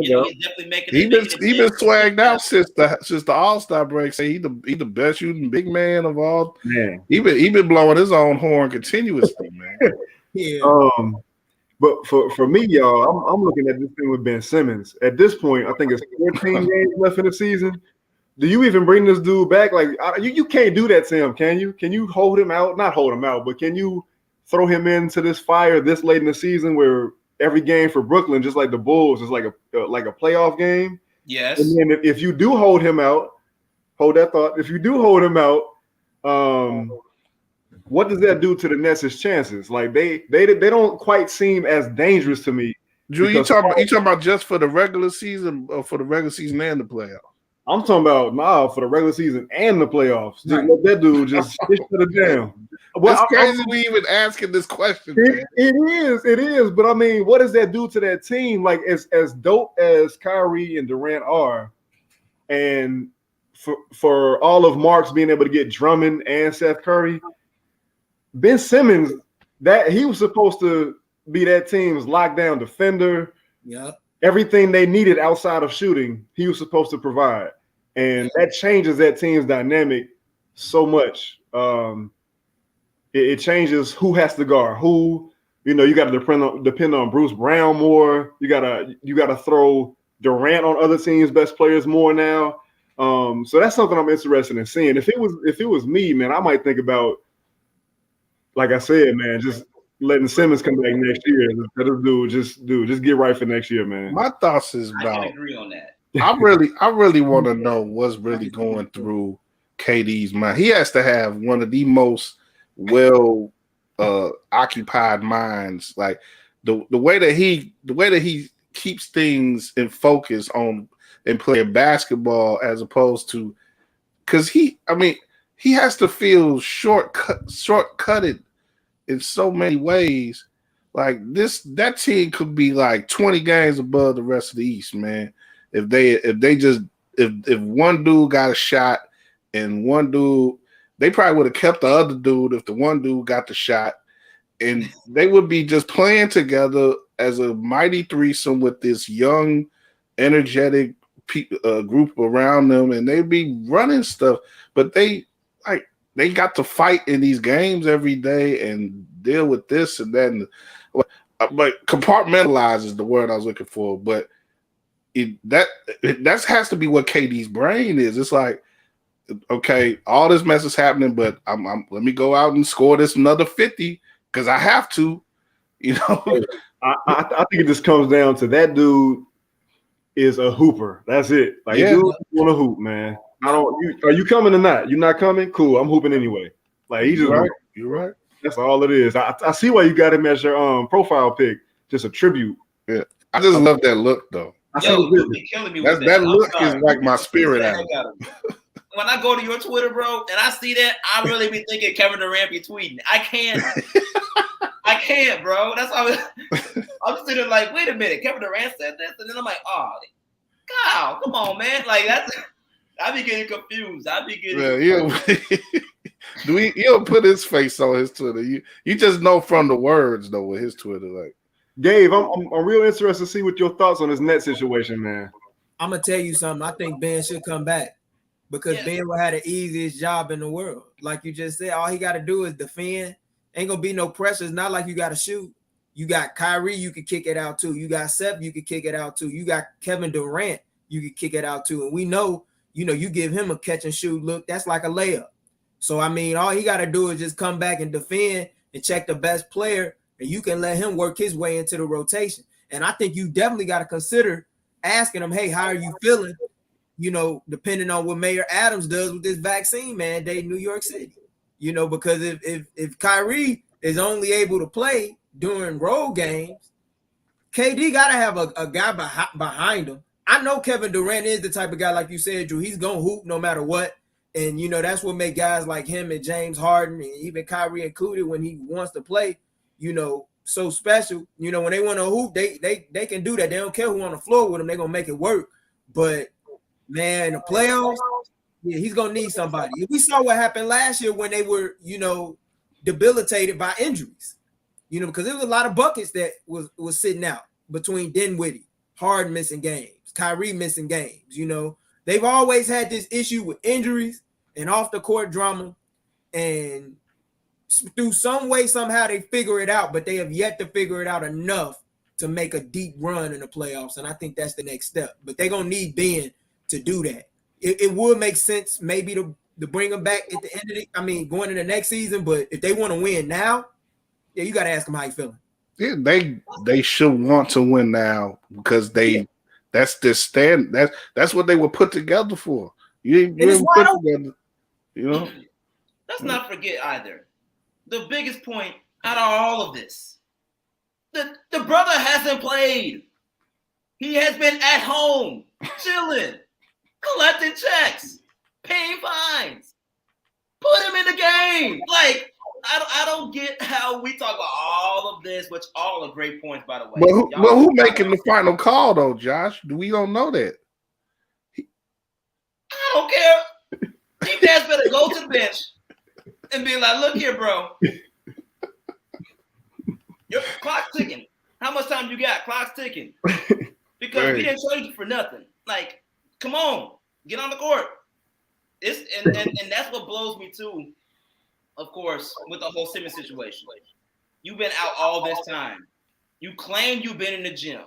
He's definitely making. He been swagged out since the All-Star break. Say he the best shooting big man of all. Man, he been blowing his own horn continuously, man. Yeah. But for me, y'all, I'm looking at this thing with Ben Simmons. At this point, I think it's 14 games left in the season. Do you even bring this dude back? Like you can't do that to him, can you? Can you hold him out? Not hold him out, but can you throw him into this fire this late in the season where every game for Brooklyn, just like the Bulls, is like a playoff game? Yes. And then if you do hold him out, hold that thought. If you do hold him out, what does that do to the Nets' chances? Like they don't quite seem as dangerous to me. Drew, you talking about just for the regular season, or for the regular season and the playoffs? I'm talking about for the regular season and the playoffs. Just let that dude just shut it down. Well, it's crazy we even asking this question. It is. But I mean, what does that do to that team? Like as dope as Kyrie and Durant are, and for all of Marks being able to get Drummond and Seth Curry, Ben Simmons, that he was supposed to be that team's lockdown defender. Yep. Everything they needed outside of shooting, he was supposed to provide. And that changes that team's dynamic so much. It changes who has to guard who. You got to depend on Bruce Brown more. You gotta throw Durant on other teams' best players more now. So that's something I'm interested in seeing. If it was me, man, I might think about, like I said, man, just letting Simmons come back next year. Just get right for next year, man. My thoughts is about. I can agree on that. I really want to know what's really going through KD's mind. He has to have one of the most occupied minds. Like the way that he keeps things in focus on and playing basketball, as opposed to, because he has to feel shortcutted in so many ways. Like that team could be like 20 games above the rest of the East, man. If one dude got a shot and one dude, they probably would have kept the other dude if the one dude got the shot, and they would be just playing together as a mighty threesome with this young, energetic group around them, and they be running stuff, but they got to fight in these games every day and deal with this and that. And, but compartmentalize is the word I was looking for. But that has to be what KD's brain is. It's like, okay, all this mess is happening, but let me go out and score this another 50 because I have to. You know, I think it just comes down to that dude is a hooper. That's it. Like, dude, want to hoop, man. Are you coming or not? You're not coming? Cool. I'm hooping anyway. Like, he just right. You're right. That's all it is. I see why you got him as your profile pic. Just a tribute. Yeah. I just love that look though. You be killing me with that look is like my spirit animal. When I go to your Twitter, bro, and I see that, I really be thinking Kevin Durant be tweeting. I can't, bro. That's how I'm sitting there like, wait a minute, Kevin Durant said this, and then I'm like, oh, God, come on, man. Like I be getting confused. He'll put his face on his Twitter. You just know from the words though with his Twitter. Like, Gabe, I'm real interested to see what your thoughts on this net situation, man. I'm gonna tell you something. I think Ben should come back because Ben will have the easiest job in the world. Like you just said, all he got to do is defend. Ain't gonna be no pressure. It's not like you got to shoot. You got Kyrie, you can kick it out too. You got Seth, you can kick it out too. You got Kevin Durant, you can kick it out too. And we know, you give him a catch and shoot look, that's like a layup. So, I mean, all he got to do is just come back and defend and check the best player, and you can let him work his way into the rotation. And I think you definitely got to consider asking him, hey, how are you feeling? Depending on what Mayor Adams does with this vaccine mandate in New York City. Because if Kyrie is only able to play during road games, KD got to have a guy behind him. I know Kevin Durant is the type of guy, like you said, Drew, he's going to hoop no matter what. And, that's what make guys like him and James Harden and even Kyrie included when he wants to play, so special. When they want to hoop, they can do that. They don't care who on the floor with them. They're going to make it work. But, man, the playoffs, yeah, he's going to need somebody. We saw what happened last year when they were, debilitated by injuries, because there was a lot of buckets that was sitting out between Dinwiddie, Harden missing games, Kyrie missing games. They've always had this issue with injuries and off the court drama, and through some way, somehow they figure it out, but they have yet to figure it out enough to make a deep run in the playoffs. And I think that's the next step, but they're going to need Ben to do that. It would make sense maybe to bring him back at the end of going into the next season. But if they want to win now, yeah, you got to ask them how you feeling. Yeah, they should want to win now because that's their stand. That's what they were put together for. You didn't put together, Let's not forget either. The biggest point out of all of this, the brother hasn't played. He has been at home, chilling, collecting checks, paying fines. Put him in the game. Like, I don't get how we talk about all of this, which all are great points, by the way. But who making the final call, though, Josh? We don't know that. I don't care. Team Dad's better go to the bench and be like, look here, bro. Your clock's ticking. How much time you got? Clock's ticking. Because we didn't trade you for nothing. Like, come on. Get on the court. And that's what blows me, too. Of course, with the whole Simmons situation. You've been out all this time. You claim you've been in the gym,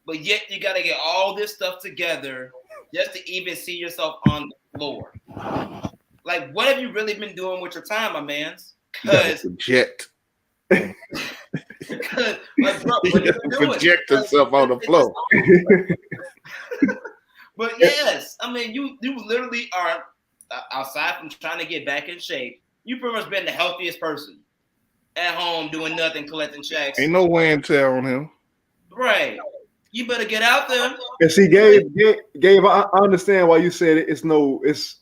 but yet you got to get all this stuff together just to even see yourself on the floor. Like, what have you really been doing with your time, my mans? Because project. Because, like, bro, what are you doing? Project yourself on the floor. But yes, you literally are, outside from trying to get back in shape, you pretty much been the healthiest person at home doing nothing, collecting checks. Ain't no wear and tear on him. Right. You better get out there. And see, Gabe, I understand why you said it. It's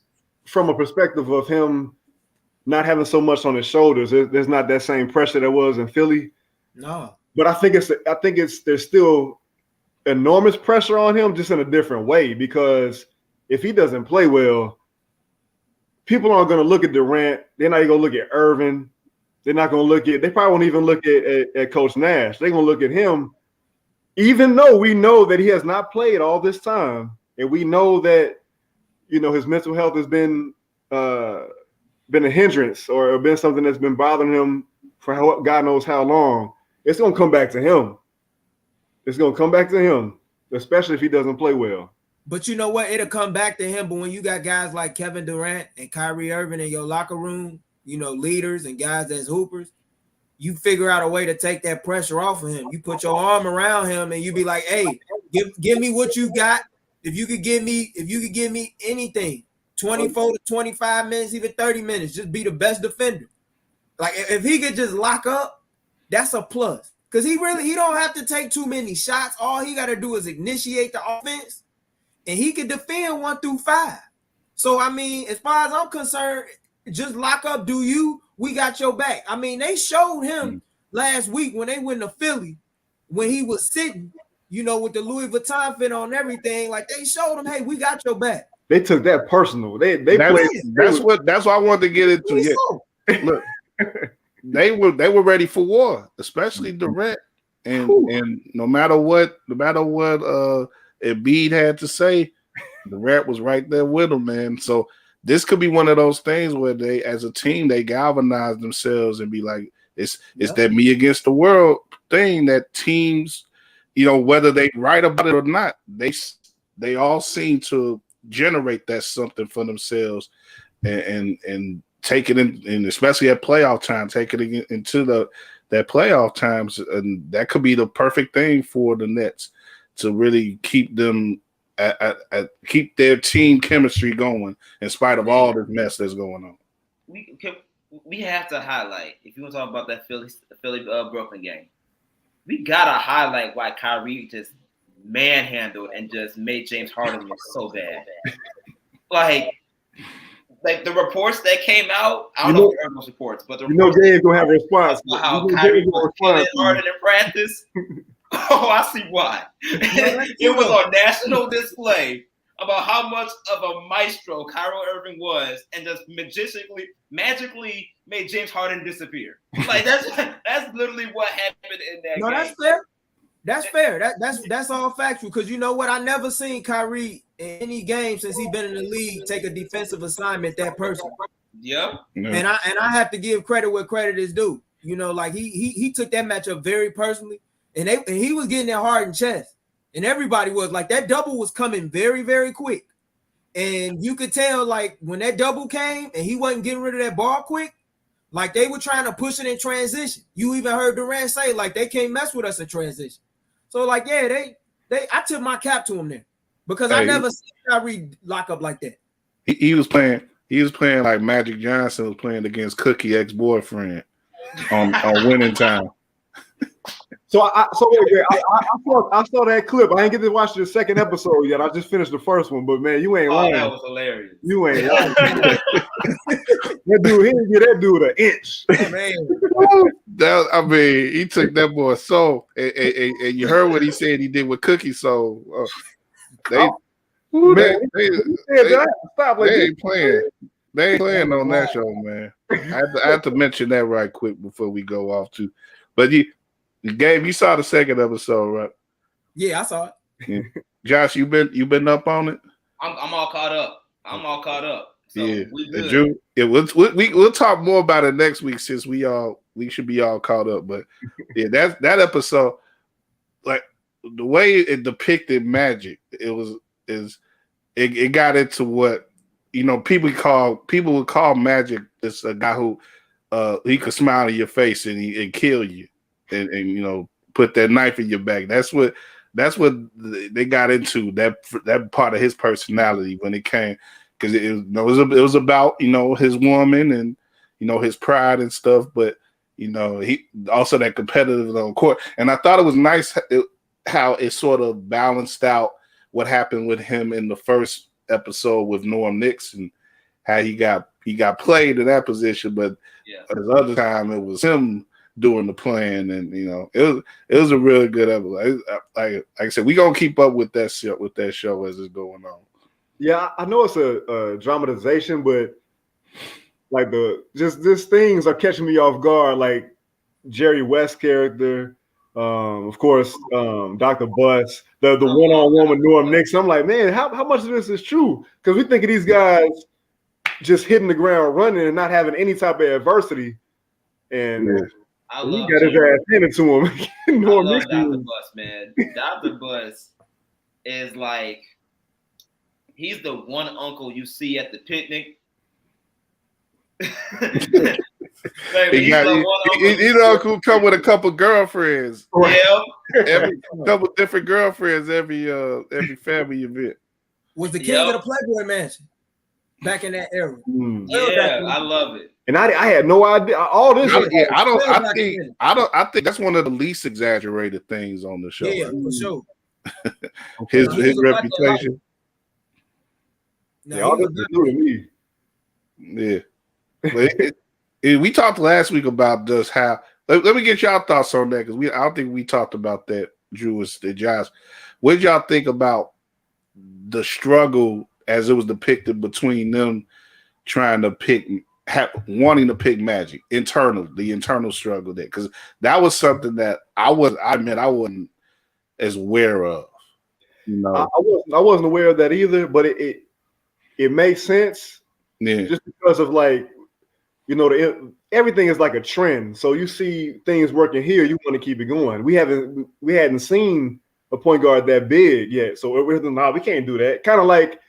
from a perspective of him not having so much on his shoulders. There's not that same pressure there was in Philly. No. But I think there's still enormous pressure on him, just in a different way, because if he doesn't play well, people aren't going to look at Durant. They're not going to look at Irvin. They're not going to look at. They probably won't even look at Coach Nash. They're going to look at him, even though we know that he has not played all this time, and we know that his mental health has been a hindrance or been something that's been bothering him for God knows how long. It's going to come back to him. It's going to come back to him, especially if he doesn't play well. But you know what? It'll come back to him. But when you got guys like Kevin Durant and Kyrie Irving in your locker room, leaders and guys that's hoopers, you figure out a way to take that pressure off of him. You put your arm around him and you be like, hey, give me what you got. If you could give me anything, 24 to 25 minutes, even 30 minutes, just be the best defender. Like if he could just lock up, that's a plus. Because he don't have to take too many shots. All he got to do is initiate the offense. And he can defend 1 through 5. So, I mean, as far as I'm concerned, just lock up, we got your back. I mean, they showed him last week when they went to Philly, when he was sitting, with the Louis Vuitton fit on everything, like they showed him, hey, we got your back. They took that personal. They played. That's what I wanted to get into. Yeah. Look, they were ready for war, especially Durant. And no matter what Embiid had to say, Durant was right there with him, man. So this could be one of those things where they, as a team, they galvanize themselves and be like, it's that me against the world thing that teams, whether they write about it or not, they all seem to generate that something for themselves and take it in, and especially at playoff time, take it into that playoff times, and that could be the perfect thing for the Nets to really keep them keep their team chemistry going in spite of all this mess that's going on. We have to highlight, if you want to talk about that Philly Brooklyn game, we gotta highlight why Kyrie just manhandled and just made James Harden look so bad. like the reports that came out, I don't know if you heard those reports, but the reports Gabe's gonna have a response. How Kyrie was killing Harden in practice. Oh, I see why. It was on national display about how much of a maestro Kyrie Irving was, and just magically made James Harden disappear. Like that's literally what happened in that game. No, that's fair. That's fair. That's all factual. Because you know what? I never seen Kyrie in any game since he's been in the league take a defensive assignment that person. Yeah. And I have to give credit where credit is due. Like he took that matchup very personally. And he was getting that hard in chest. And everybody was like, that double was coming very, very quick. And you could tell, like, when that double came and he wasn't getting rid of that ball quick, like they were trying to push it in transition. You even heard Durant say, like, they can't mess with us in transition. So, like, yeah, I took my cap to him there. Because I never seen Kyrie lock up like that. He was playing like Magic Johnson was playing against Cookie ex-boyfriend on winning time. So I saw that clip. I ain't get to watch the second episode yet. I just finished the first one, but man, you ain't lying. That was hilarious. You ain't lying. That dude, he didn't get that dude an inch. Man. He took that boy so, and you heard what he said he did with Cookie. So they ain't playing. They ain't playing on that show, man. I have to mention that right quick before we go off too. But Gabe, you saw the second episode, right? Yeah, I saw it. Yeah. Josh, you been up on it? I'm all caught up. So yeah, we good. Drew. Yeah, we'll talk more about it next week since we should be all caught up. But yeah, that episode, like the way it depicted Magic, it got into what people would call Magic is a guy who he could smile in your face and kill you. And put that knife in your back. That's what they got into, that part of his personality when it came, because it was about his woman and his pride and stuff, but he also that competitive on court. And I thought it was nice how it sort of balanced out what happened with him in the first episode with Norm Nixon, how he got played in that position, but at the other time it was him doing the plan, and it was a really good episode. Like I said, we gonna keep up with that show as it's going on. Yeah, I know it's a dramatization, but like just things are catching me off guard, like Jerry West character, of course, Dr. Bus, the one-on-one with Norm Nixon. I'm like, man, how much of this is true? Because we think of these guys just hitting the ground running and not having any type of adversity, and he got his ass handed to him. Norm Nixon, Dr. Bus, man. Dr. Bus is like, he's the one uncle you see at the picnic. You know, who come with a couple girlfriends. Yeah, every couple different girlfriends every family event. Was the king of the Playboy Mansion back in that era? Yeah, I love it. And I had no idea all this. I think that's one of the least exaggerated things on the show. Yeah, for sure. his reputation. All this is new to me. Yeah. We talked last week about just how. Let me get y'all thoughts on that, because I don't think we talked about that, Drew and Josh. What did y'all think about the struggle as it was depicted between them trying to wanting to pick Magic, the internal struggle there? Because that was something that I wasn't as aware of. You know, I wasn't aware of that either, but it makes sense. Yeah, just because of, like, you know, everything is like a trend. So you see things working here, you want to keep it going. We hadn't seen a point guard that big yet, so we can't do that. Kind of like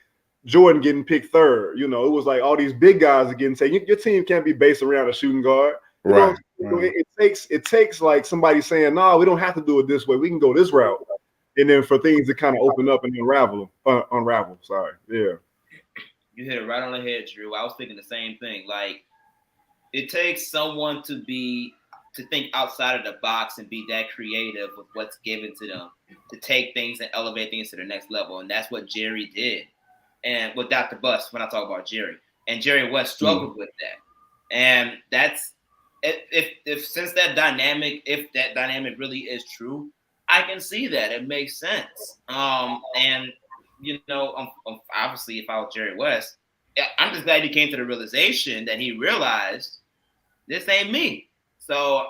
Jordan getting picked third. You know, it was like all these big guys are getting taken. Your team can't be based around a shooting guard. Right. It takes like somebody saying, "No, we don't have to do it this way. We can go this route," and then for things to kind of open up and unravel. Sorry, yeah. You hit it right on the head, Drew. I was thinking the same thing. Like, it takes someone to think outside of the box and be that creative with what's given to them to take things and elevate things to the next level. And that's what Jerry did. And with Dr. Bus, when I talk about Jerry, and Jerry West struggled with that. And that's if that dynamic really is true, I can see that. It makes sense. And you know, obviously, if I was Jerry West, I'm just glad he came to the realization that he realized this ain't me. So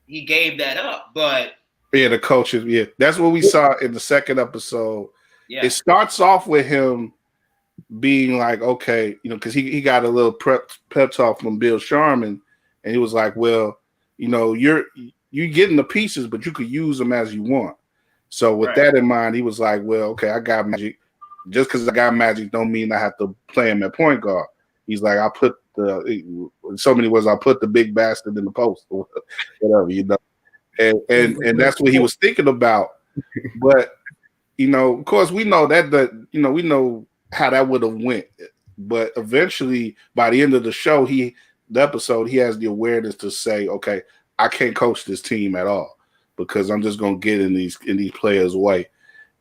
he gave that up. But yeah, the coaches, that's what we saw in the second episode. Yeah. It starts off with him being like, okay, you know, because he got a little pep talk from Bill Sharman, and he was like, well, you know, you're getting the pieces, but you could use them as you want. So with that in mind, he was like, well, okay, I got Magic. Just because I got Magic don't mean I have to play him at point guard. He's like, I put so many words, I put the big bastard in the post or whatever, you know. And that's what he was thinking about. But, you know, of course, we know we know how that would have went. But eventually, by the end of the episode, he has the awareness to say, okay, I can't coach this team at all because I'm just going to get in these players' way.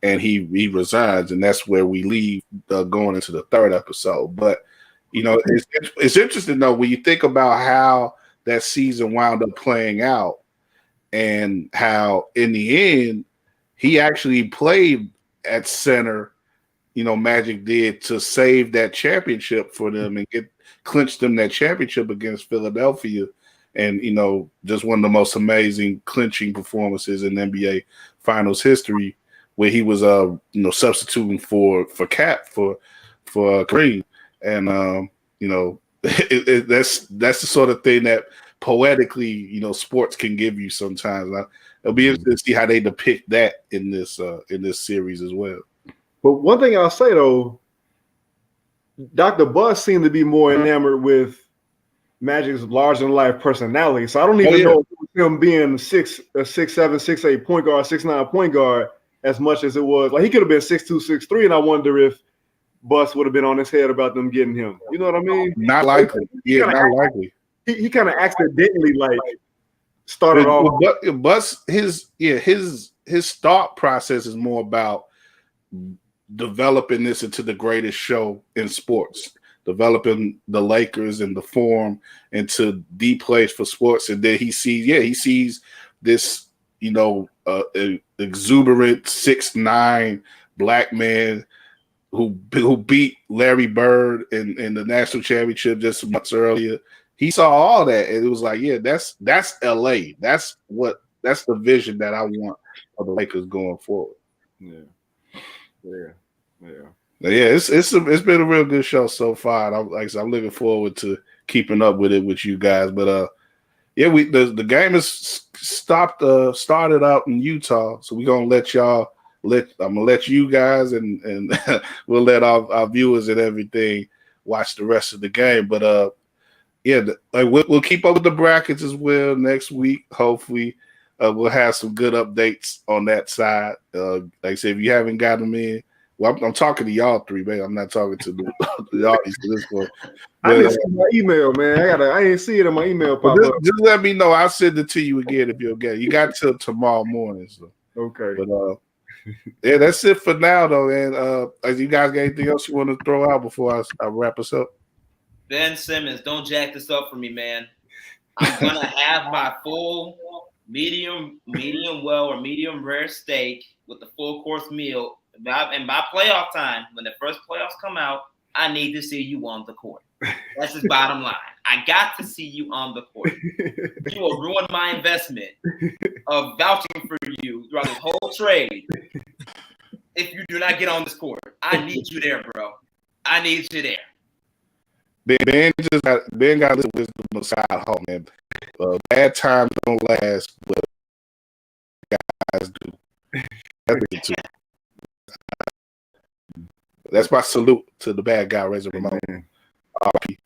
And he resigns, and that's where we leave going into the third episode. But, you know, it's interesting, though, when you think about how that season wound up playing out and how, in the end, he actually played at center, you know, Magic did, to save that championship for them and clinched them that championship against Philadelphia. And, you know, just one of the most amazing clinching performances in NBA Finals history, where he was substituting for Cap for Kareem. And you know, that's the sort of thing that poetically, you know, sports can give you sometimes. It'll be interesting to see how they depict that in this series as well. But one thing I'll say, though, Dr. Bus seemed to be more enamored with Magic's larger-than-life personality. So I don't even know him being a 6'7", 6'8" point guard, 6'9" point guard, as much as it was. Like, he could have been 6'2", 6'3", and I wonder if Bus would have been on his head about them getting him. You know what I mean? Not likely. Yeah, not likely. He kind of accidentally, like, started off. But Bus, his thought process is more about developing this into the greatest show in sports, developing the Lakers and the Forum into the place for sports. And then he sees this, you know, exuberant 6'9" black man who beat Larry Bird in the national championship just months earlier, he saw all that, and it was like, yeah, that's LA. That's the vision that I want of the Lakers going forward. Yeah. Yeah, it's been a real good show so far. And like I said, I'm looking forward to keeping up with it with you guys. But yeah, the game is started out in Utah, so we're gonna let y'all I'm gonna let you guys and we'll let our viewers and everything watch the rest of the game. But yeah, we'll keep up with the brackets as well next week. Hopefully, we'll have some good updates on that side. Like I said, if you haven't got them in. Well, I'm talking to y'all three, man. I'm not talking to the audience at this point. I didn't see my email, man. I didn't see it in my email pop up. Just let me know. I'll send it to you again if you'll get it. You got till tomorrow morning. So. Okay. But yeah, that's it for now, though. And you guys got anything else you want to throw out before I wrap us up? Ben Simmons, don't jack this up for me, man. I'm gonna have my full medium well or medium rare steak with the full course meal. And by playoff time, when the first playoffs come out, I need to see you on the court. That's his bottom line. I got to see you on the court. You will ruin my investment of vouching for you throughout this whole trade if you do not get on this court. I need you there, bro. I need you there. Ben got this wisdom aside home, man. Bad times don't last, but guys do. That's too. That's my salute to the bad guy, Razor Ramon. RP.